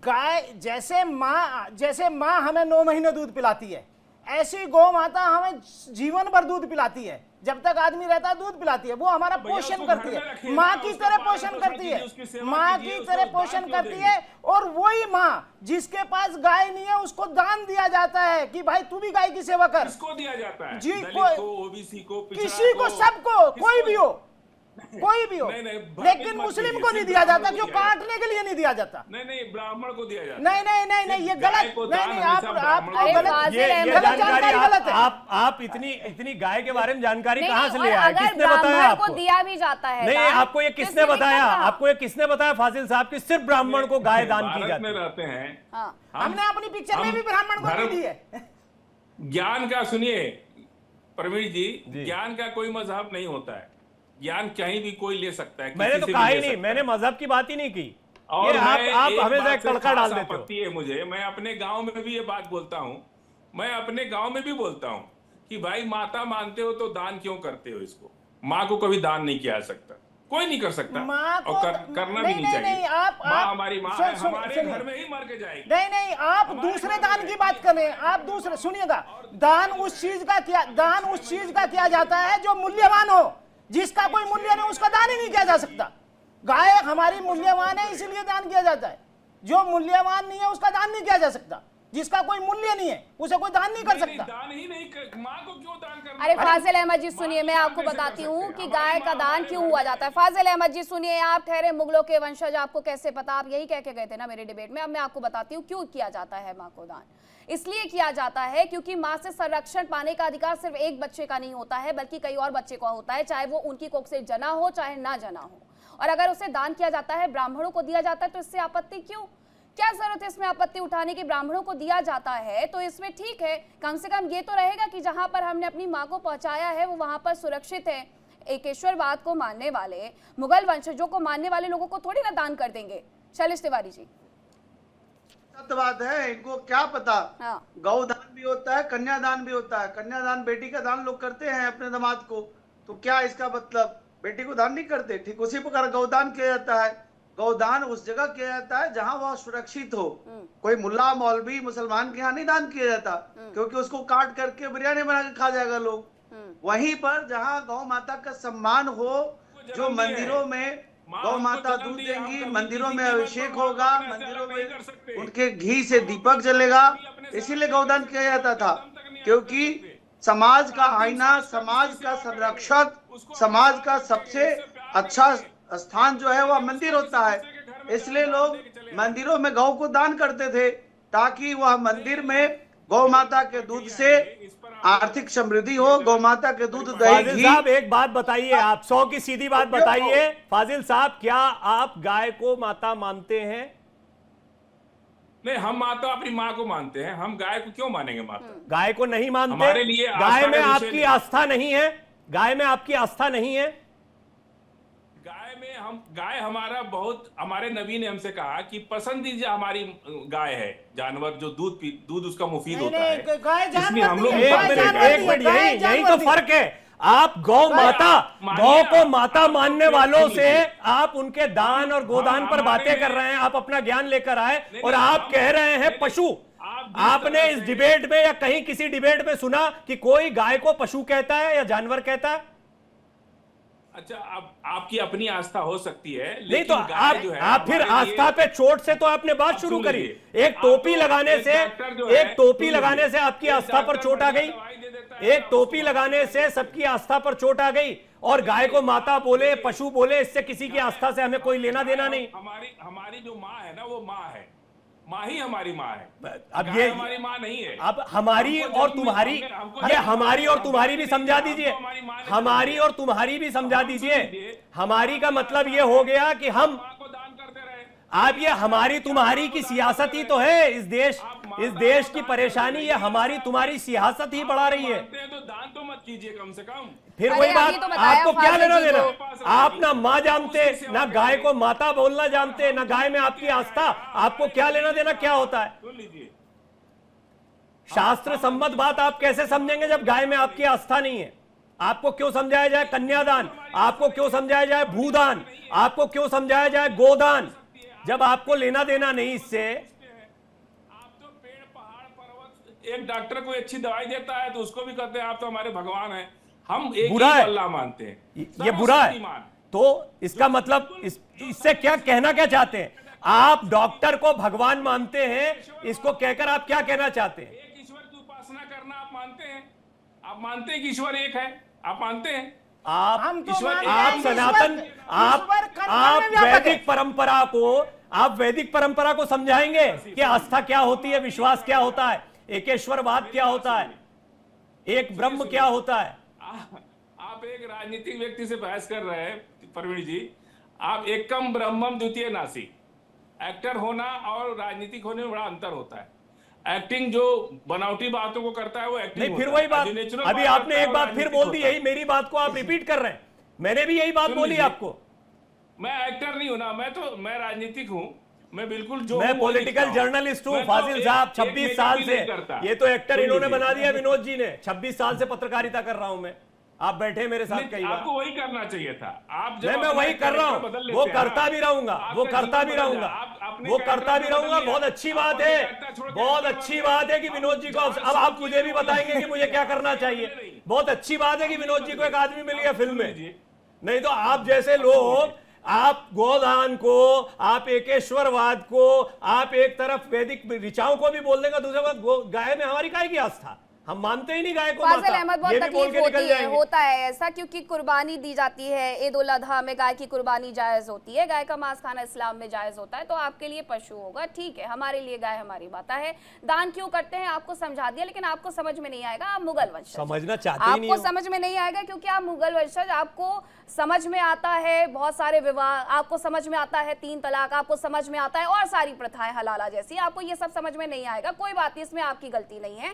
गाय जैसे माँ हमें 9 महीने दूध पिलाती है, ऐसी गौ माता हमें जीवन भर दूध पिलाती है। जब तक आदमी रहता है दूध पिलाती है, वो हमारा पोषण करती है, माँ की तरह पोषण करती है, माँ की तरह पोषण करती है। और वही माँ जिसके पास गाय नहीं है, उसको दान दिया जाता है कि भाई तू भी गाय की सेवा कर। किसको दिया जाता है? जी, ओबीसी को, किसी को, सबको, कोई भी हो। लेकिन मुस्लिम को नहीं दिया जाता, क्यों? काटने के लिए नहीं दिया जाता। नहीं, ब्राह्मण को दिया जाता। नहीं, ये गलत। नहीं, आप इतनी गाय के बारे में जानकारी कहाँ से ले आए? किसने बताया आपको? दिया भी जाता है। नहीं, आपको ये किसने बताया? आपको ये किसने बताया फाजिल साहब कि सिर्फ ब्राह्मण को गाय दान की जाती है? रहते हैं, हमने अपनी पिक्चर में भी ब्राह्मण को नहीं दी है। ज्ञान का सुनिए प्रवीण जी, ज्ञान का कोई मजहब नहीं होता है। ज्ञान कहीं भी कोई ले सकता है। मैंने तो कहा ही नहीं, मैंने मजहब की बात ही नहीं की। और ये आप हमेशा एक तड़का डाल देते हो। है मुझे, मैं अपने गांव में भी ये बात बोलता हूँ, मैं अपने गांव में भी बोलता हूँ कि भाई माता मानते हो तो दान क्यों करते हो? इसको माँ को कभी दान नहीं किया जा सकता, कोई नहीं कर सकता, और करना भी नहीं चाहिए। माँ हमारी माँ है, हमारे घर में ही मर के जाएगी। नहीं, आप दूसरे दान की बात कर रहे हैं। आप दूसरे सुनिएगा, दान उस चीज का किया जाता है जो मूल्यवान हो। जिसका कोई मूल्य नहीं, उसका दान ही नहीं किया जा सकता। गाय हमारी मूल्यवान है, इसीलिए दान किया जाता है। जो मूल्यवान नहीं है, उसका दान नहीं किया जा सकता। जिसका कोई मूल्य नहीं है, उसे कोई दान नहीं कर सकता। दान ही नहीं, माँ को क्यों दान करना? अरे फाजिल अहमद जी सुनिए, मैं आपको बताती हूँ कि गाय का दान क्यों हुआ जाता है। फाजिल अहमद जी सुनिए, आप ठहरे मुगलों के वंशज, आपको कैसे पता? आप यही कह के गए थे ना मेरे डिबेट में। अब मैं आपको बताती हूँ क्यों किया जाता है माँ को दान। इसलिए किया जाता है क्योंकि माँ से संरक्षण पाने का अधिकार सिर्फ एक बच्चे का नहीं होता है, बल्कि कई और बच्चे का होता है, चाहे वो उनकी कोख से जना हो चाहे ना जना हो। और अगर उसे दान किया जाता है, ब्राह्मणों को दिया जाता है, तो इससे आपत्ति क्यों? क्या जरूरत है इसमें आपत्ति उठाने की? ब्राह्मणों को दिया जाता है तो इसमें ठीक है, कम से कम ये तो रहेगा कि जहां पर हमने अपनी माँ को पहुंचाया है वो वहां पर सुरक्षित है। एकेश्वरवाद को मानने वाले, मुगल वंशजों को मानने वाले लोगों को थोड़ी ना दान कर देंगे। शैलेश तिवारी जी, बात है, इनको क्या पता? गौदान भी होता है, कन्यादान भी होता है। कन्यादान बेटी का दान लोग करते हैं अपने दामाद को, तो क्या इसका मतलब बेटी को दान नहीं करते? ठीक उसी प्रकार गौदान किया जाता है। गौदान उस जगह किया जाता है जहां वह सुरक्षित हो। कोई मुल्ला मौलवी मुसलमान के यहाँ नहीं दान किया जाता, क्योंकि उसको काट करके बिरयानी बना के खा जाएगा लोग। वहीं पर जहां गौ माता का सम्मान हो, जो मंदिरों में गौ माता दूध देंगी, मंदिरों में अभिषेक होगा, मंदिरों में उनके घी से दीपक जलेगा, इसीलिए गौदान किया जाता था। क्योंकि समाज का आईना, समाज का संरक्षक, समाज का सबसे अच्छा स्थान जो है वह मंदिर होता है। इसलिए लोग मंदिरों में गौ को दान करते थे, ताकि वह मंदिर में गौ माता के दूध से आर्थिक समृद्धि हो, गौमाता के दूध दही फाजिल घी। साहब एक बात बताइए, आप 100 की सीधी बात बताइए फाजिल साहब, क्या आप गाय को माता मानते हैं? नहीं, हम माता अपनी माँ को मानते हैं, हम गाय को क्यों मानेंगे माता? गाय को नहीं मानते? हमारे लिए गाय आस्था में का विषय आपकी नहीं। आस्था नहीं है? गाय में आपकी आस्था नहीं है? गाय हमारा बहुत, हमारे नबी ने हमसे कहा कि पसंदीदा हमारी गाय है, जानवर जो दूध उसका मुफीद होता है, इसलिए हम लोग एक मिनट, यही तो फर्क है। आप गौ माता, गौ को माता मानने वालों से आप उनके दान और गोदान पर बातें कर रहे हैं, आप अपना ज्ञान लेकर आए और आप कह रहे हैं पशु। आपने इस डिबेट में या कहीं किसी डिबेट में सुना कि कोई गाय को पशु कहता है या जानवर कहता है? अच्छा, अब आपकी अपनी आस्था हो सकती है, नहीं तो आप फिर आस्था पे चोट से तो आपने बात शुरू करी। एक टोपी लगाने से आपकी आस्था पर चोट आ गई, एक टोपी लगाने से सबकी आस्था पर चोट आ गई, और गाय को माता बोले, पशु बोले, इससे किसी की आस्था से हमें कोई लेना देना नहीं। हमारी जो माँ है ना, वो माँ है, माँ ही हमारी माँ है। अब ये हमारी माँ नहीं है। अब हमारी और तुम्हारी, ये हमारी और तुम्हारी भी समझा दीजिए, हमारी और तुम्हारी भी समझा दीजिए। हमारी का मतलब ये हो गया कि हम, आप ये हमारी तुम्हारी की सियासत ही तो है इस देश की परेशानी, ये हमारी तुम्हारी सियासत ही बढ़ा रही है। तो दान तो मत कीजिए कम से कम। फिर वही बात, आपको क्या लेना देना? आप ना माँ जानते, ना गाय को माता बोलना जानते, ना गाय में आपकी आस्था, आपको क्या लेना देना क्या होता है? शास्त्र सम्मत बात आप कैसे समझेंगे जब गाय में आपकी आस्था नहीं है? आपको क्यों समझाया जाए कन्यादान, आपको क्यों समझाया जाए भूदान, आपको क्यों समझाया जाए गोदान, जब आपको लेना देना नहीं इससे? एक डॉक्टर कोई अच्छी दवाई देता है तो उसको भी कहते हैं आप तो हमारे भगवान हैं। हम एक बुरा ही है, अल्लाह मानते हैं, ये बुरा है। तो इसका मतलब इससे क्या कहना क्या चाहते हैं? आप डॉक्टर को भगवान मानते हैं, इसको कहकर आप क्या कहना चाहते हैं? एक ईश्वर की उपासना करना आप मानते हैं? आप मानते हैं कि ईश्वर एक है? आप मानते हैं? आप सनातन, आप वैदिक परंपरा को समझाएंगे कि आस्था क्या होती है, विश्वास क्या होता है, एकेश्वरवाद क्या होता है, एक ब्रह्म क्या होता है? आप एक राजनीतिक व्यक्ति से बहस कर रहे हैं प्रवीण जी। आप एकम ब्रह्मम द्वितीय नासी। एक्टर होना और राजनीतिक होने में बड़ा अंतर होता है। एक्टिंग जो बनावटी बातों को करता है वो एक्टिंग नहीं, फिर वही बात, अभी आपने एक बात फिर बोल दी, यही मेरी बात को आप रिपीट कर रहे हैं। मैंने भी यही बात बोली आपको। मैं एक्टर नहीं हूं ना, मैं राजनीतिक हूं, मैं बिल्कुल जो मैं पॉलिटिकल जर्नलिस्ट हूं फाजिल साहब, 26 साल से। ये तो एक्टर इन्होंने बना दिया विनोद जी ने। 26 साल से पत्रकारिता कर रहा हूं मैं। आप बैठे मेरे साथ कई बार। आपको वही करना चाहिए था। आप मैं वही कर रहा हूं, वो करता भी रहूंगा, वो करता भी रहूंगा, वो करता भी रहूंगा। बहुत अच्छी बात है, बहुत अच्छी बात है कि विनोद जी को अब आप मुझे भी बताएंगे कि मुझे क्या करना चाहिए। बहुत अच्छी बात है कि विनोद जी को एक आदमी मिल गया फिल्म में। नहीं तो आप जैसे लोग, आप गोदान को, आप एकेश्वरवाद को, आप एक तरफ वैदिक ऋचाओं को भी बोल देगा, दूसरी बात गाय में हमारी काय की आस्था? हम मानते ही नहीं गाय को फाजिल माता। अहमद, बहुत ये भी बोल तकलीफ के निकल जाएंगे। होता है ऐसा, क्योंकि कुर्बानी दी जाती है। ईद उल अजहा में गाय की कुर्बानी जायज होती है, गाय का मांस खाना इस्लाम में जायज होता है। तो आपके लिए पशु होगा, ठीक है, हमारे लिए गाय हमारी माता है। दान क्यों करते हैं आपको समझा दिया, लेकिन आपको समझ में नहीं आएगा। आप मुगल वंशज समझना चाहते ही नहीं आपको समझ में नहीं आएगा क्योंकि आप मुगल वंशज। आपको समझ में आता है बहुत सारे विवाह, आपको समझ में आता है 3 तलाक, आपको समझ में आता है और सारी प्रथाएं हलाला जैसी। आपको ये सब समझ में नहीं आएगा, कोई बात नहीं, इसमें आपकी गलती नहीं है।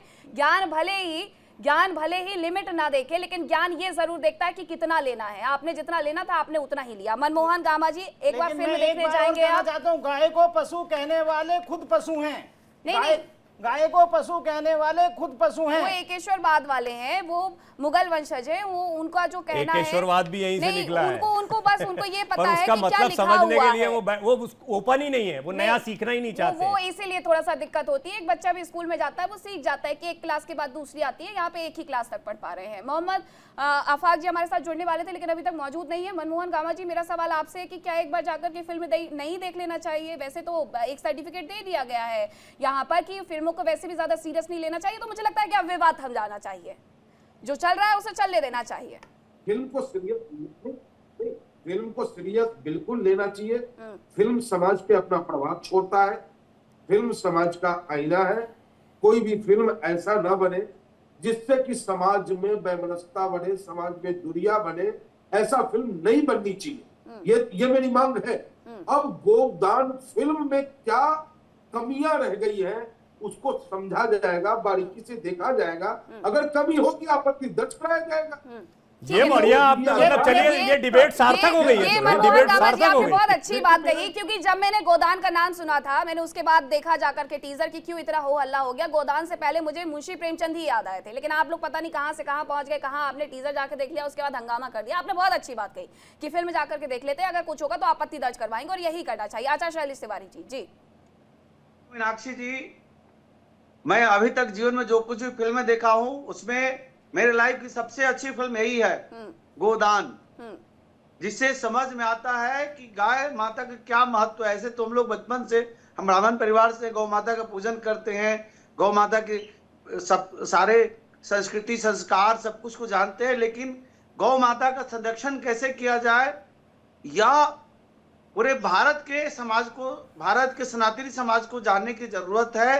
ज्ञान भले ही लिमिट ना देखे, लेकिन ज्ञान ये जरूर देखता है कि कितना लेना है। आपने जितना लेना था आपने उतना ही लिया। मनमोहन गामा जी, एक बार फिल्म देखने जाएंगे आप? चाहता हूँ, गाय को पशु कहने वाले खुद पशु हैं। नहीं, गाय को पशु कहने वाले खुद पशु हैं। वो एकेश्वरवाद वाले हैं, वो मुगल वंशज हैं, वो उनका जो कहना है एकेश्वरवाद भी यहीं से निकला है। उनको बस उनको ये पता है उसका कि मतलब क्या लिखा समझने हुआ के लिए है। वो ओपन ही नहीं है, वो नया सीखना ही नहीं चाहते। वो इसीलिए थोड़ा सा दिक्कत होती है। एक बच्चा भी स्कूल में जाता है, वो सीख जाता है कि एक क्लास के बाद दूसरी आती है, यहाँ पे एक ही क्लास तक पढ़ पा रहे हैं। मोहम्मद आफाक जी हमारे साथ जुड़ने वाले थे, लेकिन अभी तक मौजूद नहीं है। मनमोहन गामा जी, मेरा सवाल आपसे है कि क्या एक बार जाकर के फिल्म नहीं देख लेना चाहिए? वैसे तो एक सर्टिफिकेट दे दिया गया है यहाँ पर कि फिल्मों को वैसे भी ज्यादा सीरियस नहीं लेना चाहिए, तो मुझे लगता है कि अब विवाद थम जाना चाहिए, जो चल रहा है उसे चलने देना चाहिए। फिल्म को सीरियस बिल्कुल लेना चाहिए। फिल्म समाज पे अपना प्रभाव छोड़ता है, फिल्म समाज का आईना है। कोई भी फिल्म ऐसा ना बने जिससे कि समाज में वैमनस्यता बढ़े, समाज में दूरियां बने, ऐसा फिल्म नहीं बननी चाहिए। ये मेरी मांग है। अब गोदान फिल्म में क्या कमियां रह गई हैं उसको समझा जाएगा, बारीकी से देखा जाएगा, अगर कमी होगी आपत्ति दर्ज कराया जाएगा। ये बढ़िया आपने मतलब चलिए ये डिबेट सार्थक हो गई है, डिबेट सार्थक हो गई। बहुत अच्छी बात कही, क्योंकि जब मैंने गोदान का नाम सुना था, मैंने उसके बाद देखा जाकर के टीजर की क्यों इतना हो हल्ला हो गया। गोदान से पहले मुझे मुंशी प्रेमचंद ही याद आए थे, लेकिन आप लोग पता नहीं कहां से कहां पहुंच गए, कहां आपने टीजर जाकर देख लिया, उसके बाद हंगामा कर दिया। आपने बहुत अच्छी बात कही कि फिल्म जाकर के देख लेते, अगर कुछ होगा तो आपत्ति दर्ज करवाएंगे, और यही करना चाहिए। आचार्य शैलेश तिवारी जी। जी मीनाक्षी जी, मैं अभी तक जीवन में जो कुछ भी फिल्में देखा हूं उसमें मेरे लाइफ की सबसे अच्छी फिल्म यही है, गोदान, जिससे समझ में आता है कि गाय माता का क्या महत्व है। ऐसे तो हम लोग बचपन से, हम ब्राह्मण परिवार से गौ माता का पूजन करते हैं, गौ माता के सब सारे संस्कृति संस्कार सब कुछ को जानते हैं, लेकिन गौ माता का संरक्षण कैसे किया जाए, या पूरे भारत के समाज को, भारत के सनातनी समाज को जानने की जरूरत है।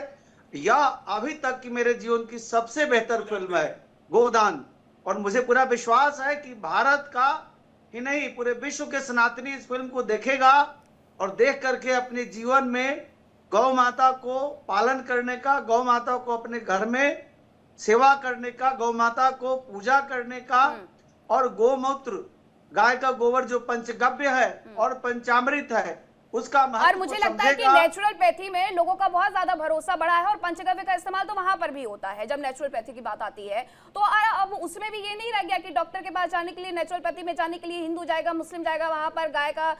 या अभी तक की मेरे जीवन की सबसे बेहतर फिल्म है गोदान, और मुझे पूरा विश्वास है कि भारत का ही नहीं पूरे विश्व के सनातनी इस फिल्म को देखेगा और देख करके अपने जीवन में गौ माता को पालन करने का, गौ माता को अपने घर में सेवा करने का, गौ माता को पूजा करने का, और गोमूत्र गाय का गोबर जो पंचगव्य है और पंचामृत है उसका महत्व। और मुझे लगता है कि नेचुरोपैथी में लोगों का बहुत ज्यादा भरोसा बढ़ा है, और पंचगव्य का इस्तेमाल तो वहां पर भी होता है जब नेचुरोपैथी की बात आती है। तो अब उसमें भी ये नहीं रह गया कि डॉक्टर के पास जाने के लिए, नेचुरोपैथी में जाने के लिए हिंदू जाएगा, मुस्लिम जाएगा, वहां पर गाय का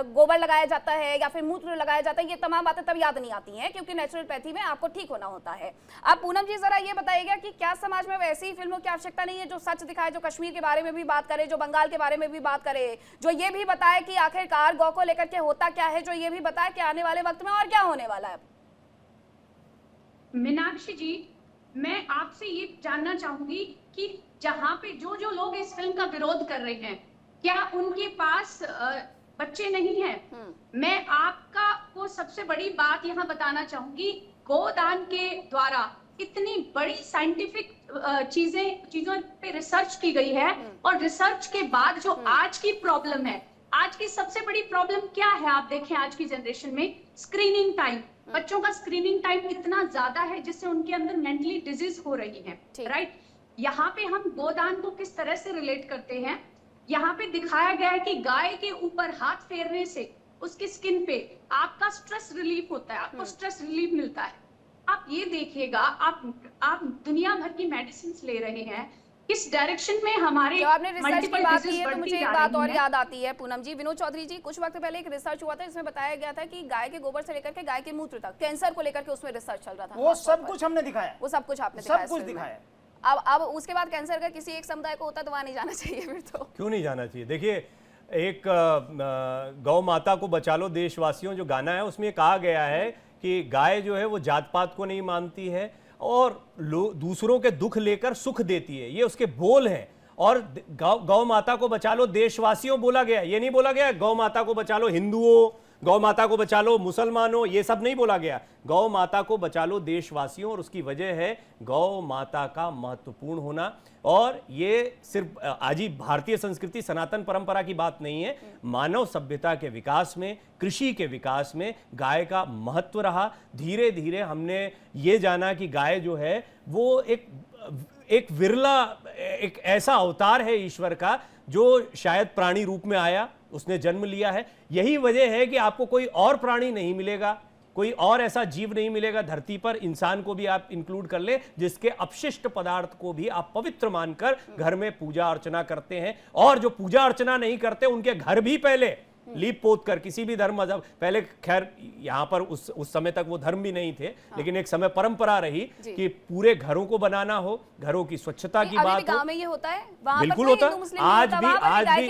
गोबर लगाया जाता है या फिर मूत्र लगाया जाता है। ये तमाम बातें तब याद नहीं आती हैं, क्योंकि नेचुरोपैथी में आपको ठीक होना होता है। अब पूनम जी जरा ये बताइएगा कि क्या समाज में वैसी फिल्मों की आवश्यकता नहीं है जो सच दिखाए, जो कश्मीर के बारे में भी बात करे, जो बंगाल के बारे में भी बात करे, जो ये भी बताए कि आखिरकार गौ को लेकर के होता क्या है, जो ये भी बताए कि आने वाले वक्त में और क्या होने वाला है। मीनाक्षी जी, मैं आपसे ये जानना चाहूंगी कि जहां पे जो जो लोग इस फिल्म का विरोध कर रहे हैं, क्या उनके पास बच्चे नहीं हैं? मैं आपका को सबसे बड़ी बात यहाँ बताना चाहूंगी, गोदान के द्वारा इतनी बड़ी साइंटिफिक चीजों पे रिसर्च की गई है, और रिसर्च के बाद जो आज की प्रॉब्लम है, आज की सबसे बड़ी प्रॉब्लम क्या है? आप देखें आज की जनरेशन में स्क्रीनिंग टाइम, बच्चों का स्क्रीनिंग टाइम इतना ज्यादा है जिससे उनके अंदर मेंटली डिजीज हो रही है, राइट? यहाँ पे हम गोदान को किस तरह से रिलेट करते हैं, यहाँ पे दिखाया गया है कि गाय के ऊपर हाथ फेरने से उसकी स्किन पे आपका स्ट्रेस रिलीफ होता है, आपको स्ट्रेस रिलीफ मिलता है। आप ये देखिएगा, आप दुनिया भर की मेडिसिन ले रहे हैं, किस डायरेक्शन में हमारे आपने रिसर्च की बात की है तो मुझे एक बात और याद आती है पूनम जी। विनोद चौधरी जी, कुछ वक्त पहले एक रिसर्च हुआ था जिसमें बताया गया था कि गाय के गोबर से लेकर के गाय के मूत्र तक कैंसर को लेकर के उसमें रिसर्च चल रहा था। वो सब कुछ हमने दिखाया, वो सब कुछ आपने सब कुछ दिखाया। अब उसके बाद कैंसर का किसी एक समुदाय को होता तो वहां नहीं जाना चाहिए, फिर तो क्यों नहीं जाना चाहिए? देखिए, एक गौ माता को बचा लो देशवासियों जो गाना है उसमें कहा गया है कि गाय जो है वो जात पात को नहीं मानती है और दूसरों के दुख लेकर सुख देती है, ये उसके बोल हैं। और गौ माता को बचा लो देशवासियों बोला गया, ये नहीं बोला गया गौ माता को बचा लो हिंदुओं, गौ माता को बचा लो मुसलमानों, ये सब नहीं बोला गया। गौ माता को बचा लो देशवासियों, और उसकी वजह है गौ माता का महत्वपूर्ण होना। और ये सिर्फ आज ही भारतीय संस्कृति सनातन परंपरा की बात नहीं है, मानव सभ्यता के विकास में, कृषि के विकास में गाय का महत्व रहा। धीरे धीरे हमने ये जाना कि गाय जो है वो एक विरला, एक ऐसा अवतार है ईश्वर का जो शायद प्राणी रूप में आया, उसने जन्म लिया है। यही वजह है कि आपको कोई और प्राणी नहीं मिलेगा, कोई और ऐसा जीव नहीं मिलेगा धरती पर, इंसान को भी आप इंक्लूड कर ले, जिसके अपशिष्ट पदार्थ को भी आप पवित्र मानकर घर में पूजा अर्चना करते हैं। और जो पूजा अर्चना नहीं करते उनके घर भी पहले लीप पोत कर, किसी भी धर्म मजहब, पहले खैर यहाँ पर उस समय तक वो धर्म भी नहीं थे, लेकिन एक समय परंपरा रही कि पूरे घरों को बनाना हो, घरों की स्वच्छता की बात हो। गांव में ये होता है, बिल्कुल होता है, आज भी।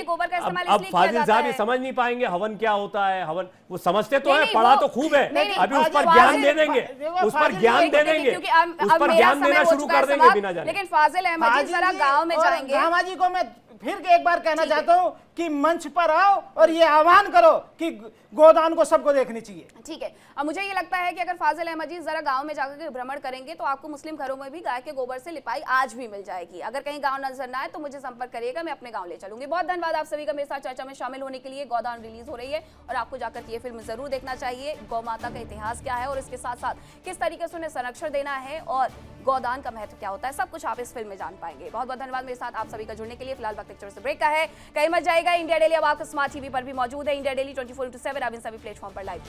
अब फाजिल साहब ये समझ नहीं पाएंगे हवन क्या होता है। हवन वो समझते तो है, पढ़ा तो खूब है, अभी उस पर ज्ञान दे देंगे, उस पर ज्ञान दे देंगे, उस पर ज्ञान देना शुरू कर देंगे बिना जाने। लेकिन फाजिल अहमद जी जरा गांव में जाएंगे, को मैं फिर एक बार कहना चाहता हूं कि मंच पर आओ और ये आह्वान करो कि गोदान को सबको देखनी चाहिए। ठीक है, अब मुझे ये लगता है कि अगर फाजिल अहमद जी जरा गांव में जाकर के भ्रमण करेंगे तो आपको मुस्लिम घरों में भी गाय के गोबर से लिपाई आज भी मिल जाएगी। अगर कहीं गांव नजर ना आए तो मुझे संपर्क करिएगा, मैं अपने गांव ले चलूंगी। बहुत धन्यवाद आप सभी का मेरे साथ चर्चा में शामिल होने के लिए। गोदान रिलीज हो रही है और आपको जाकर ये फिल्म जरूर देखना चाहिए। गौ माता का इतिहास क्या है और इसके साथ साथ किस तरीके से उन्हें संरक्षण देना है और गोदान का महत्व क्या होता है, सब कुछ आप इस फिल्म में जान पाएंगे। बहुत बहुत धन्यवाद मेरे साथ आप सभी का जुड़ने के लिए। फिलहाल वक्त एक ब्रेक का है, कहीं मत जाएगा। इंडिया डेली अब आपका स्मार्ट टीवी पर भी मौजूद है। इंडिया डेली 24/7 आप इन सभी प्लेटफॉर्म पर लाइव